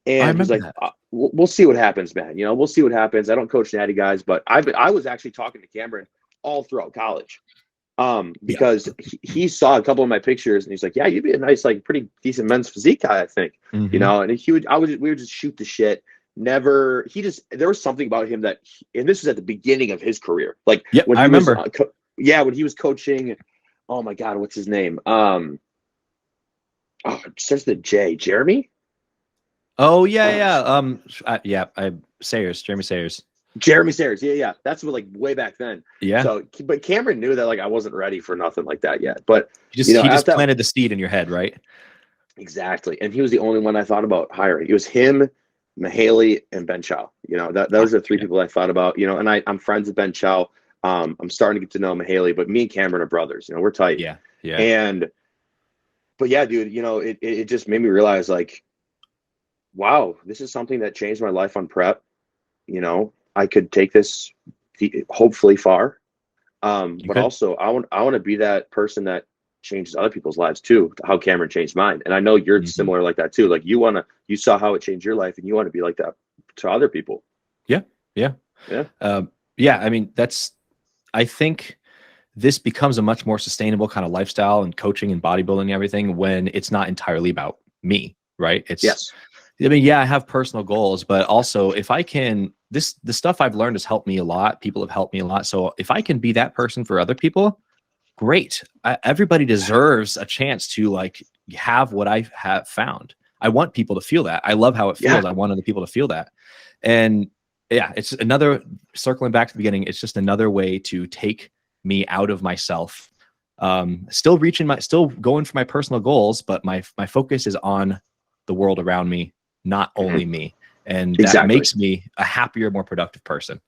Speaker 2: and he's
Speaker 1: remember
Speaker 2: like,
Speaker 1: that.
Speaker 2: we'll see what happens, man. We'll see what happens. I don't coach natty guys, but I was actually talking to Cameron all throughout college,
Speaker 1: Yeah.
Speaker 2: because he saw a couple of my pictures and he's like, yeah, you'd be a nice, like pretty decent men's physique guy, I think,
Speaker 1: Hmm.
Speaker 2: and we would just shoot the shit. Never, there was something about him and this was at the beginning of his career. Like
Speaker 1: Yep.
Speaker 2: when
Speaker 1: I
Speaker 2: he was,
Speaker 1: remember.
Speaker 2: when he was coaching, oh my God, what's his name? It starts with a J. Jeremy?
Speaker 1: Oh yeah.
Speaker 2: Oh,
Speaker 1: Yeah. Yeah. Sayers, Jeremy Sayers.
Speaker 2: Jeremy Sayers. Yeah, yeah. That's what, like way back then.
Speaker 1: Yeah.
Speaker 2: So, but Cameron knew that like I wasn't ready for nothing like that yet. But
Speaker 1: He
Speaker 2: at
Speaker 1: just
Speaker 2: that,
Speaker 1: planted the seed in your head, right?
Speaker 2: exactly. And he was the only one I thought about hiring. It was him, Mahaley, and Ben Chow. Those are three
Speaker 1: Yeah.
Speaker 2: people I thought about. And I'm friends with Ben Chow. I'm starting to get to know Mahaley, but me and Cameron are brothers. We're tight.
Speaker 1: Yeah. Yeah.
Speaker 2: And but yeah, dude, it just made me realize like, wow, this is something that changed my life on prep. I could take this hopefully far.
Speaker 1: You
Speaker 2: But
Speaker 1: could.
Speaker 2: also I want to be that person that changes other people's lives too, how Cameron changed mine. And I know you're
Speaker 1: Hmm.
Speaker 2: similar like that too. Like you saw how it changed your life and you want to be like that to other people.
Speaker 1: Yeah. Yeah.
Speaker 2: Yeah.
Speaker 1: Yeah. I mean, I think this becomes a much more sustainable kind of lifestyle and coaching and bodybuilding and everything when it's not entirely about me, right?
Speaker 2: Yes.
Speaker 1: I mean, yeah, I have personal goals, but also if I can, the stuff I've learned has helped me a lot. People have helped me a lot. So if I can be that person for other people, great. Everybody deserves a chance to like have what I have found. I want people to feel that. I love how it
Speaker 2: Yeah.
Speaker 1: feels. I want other people to feel that. And yeah, it's another, circling back to the beginning, it's just another way to take me out of myself. Still going for my personal goals, but my focus is on the world around me, not only me. And that
Speaker 2: Exactly.
Speaker 1: makes me a happier, more productive person.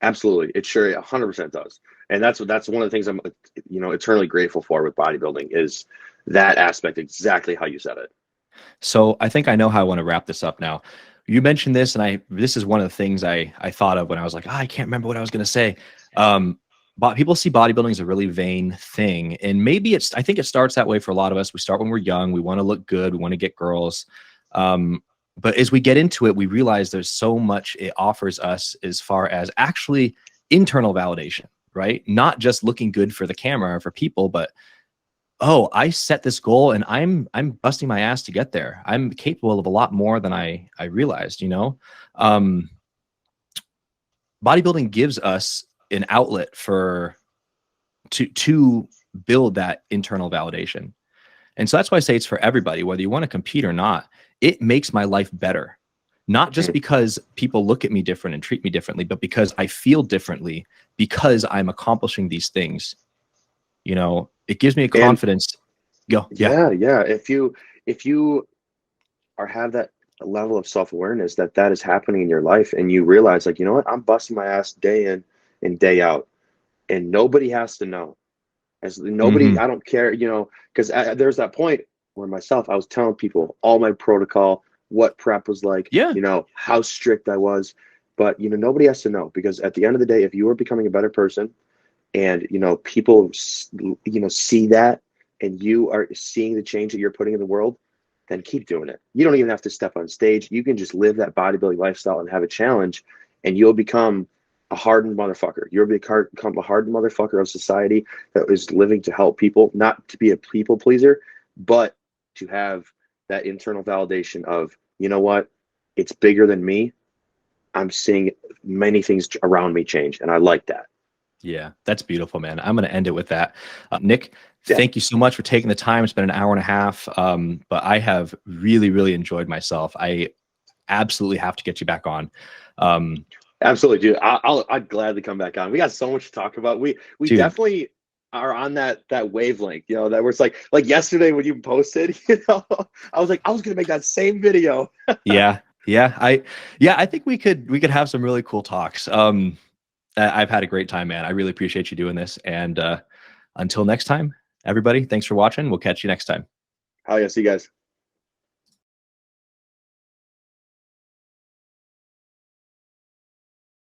Speaker 2: Absolutely. It sure 100% does. And that's one of the things I'm, eternally grateful for with bodybuilding is that aspect, exactly how you said it.
Speaker 1: So I think I know how I want to wrap this up now. You mentioned this, and this is one of the things I thought of when I was like, I can't remember what I was going to say. But people see bodybuilding as a really vain thing, and maybe I think it starts that way for a lot of us. We start when we're young. We want to look good. We want to get girls. But as we get into it, we realize there's so much it offers us as far as actually internal validation, right? Not just looking good for the camera or for people, but oh, I set this goal and I'm busting my ass to get there. I'm capable of a lot more than I realized, bodybuilding gives us an outlet to build that internal validation. And so that's why I say it's for everybody, whether you want to compete or not. It makes my life better, not just because people look at me different and treat me differently, but because I feel differently because I'm accomplishing these things. It gives me a
Speaker 2: And
Speaker 1: confidence. Go. Yeah.
Speaker 2: yeah. If you have that level of self-awareness that is happening in your life and you realize like, you know what, I'm busting my ass day in and day out and nobody has to know. As nobody,
Speaker 1: Hmm.
Speaker 2: I don't care, because there's that point where I was telling people all my protocol, what prep was like,
Speaker 1: Yeah.
Speaker 2: how strict I was, but nobody has to know, because at the end of the day, if you are becoming a better person and people see that and you are seeing the change that you're putting in the world, then keep doing it. You don't even have to step on stage. You can just live that bodybuilding lifestyle and have a challenge, and you'll become a hardened motherfucker. You'll become a hardened motherfucker of society that is living to help people, not to be a people pleaser, but to have that internal validation of, you know what, it's bigger than me. I'm seeing many things around me change, and I like that.
Speaker 1: Yeah, that's beautiful, man. I'm going to end it with that. Nick,
Speaker 2: Yeah,
Speaker 1: thank you so much for taking the time. It's been an hour and a half, but I have really, really enjoyed myself. I absolutely have to get you back on. Um,
Speaker 2: absolutely, dude. I'd gladly come back on. We got so much to talk about. We
Speaker 1: dude,
Speaker 2: definitely are on that wavelength. You know, that was like yesterday when you posted. You know, I was like, I was gonna make that same video.
Speaker 1: yeah, yeah, I think we could have some really cool talks. I've had a great time, man. I really appreciate you doing this. And until next time, everybody, thanks for watching. We'll catch you next time.
Speaker 2: Oh yeah, see you guys.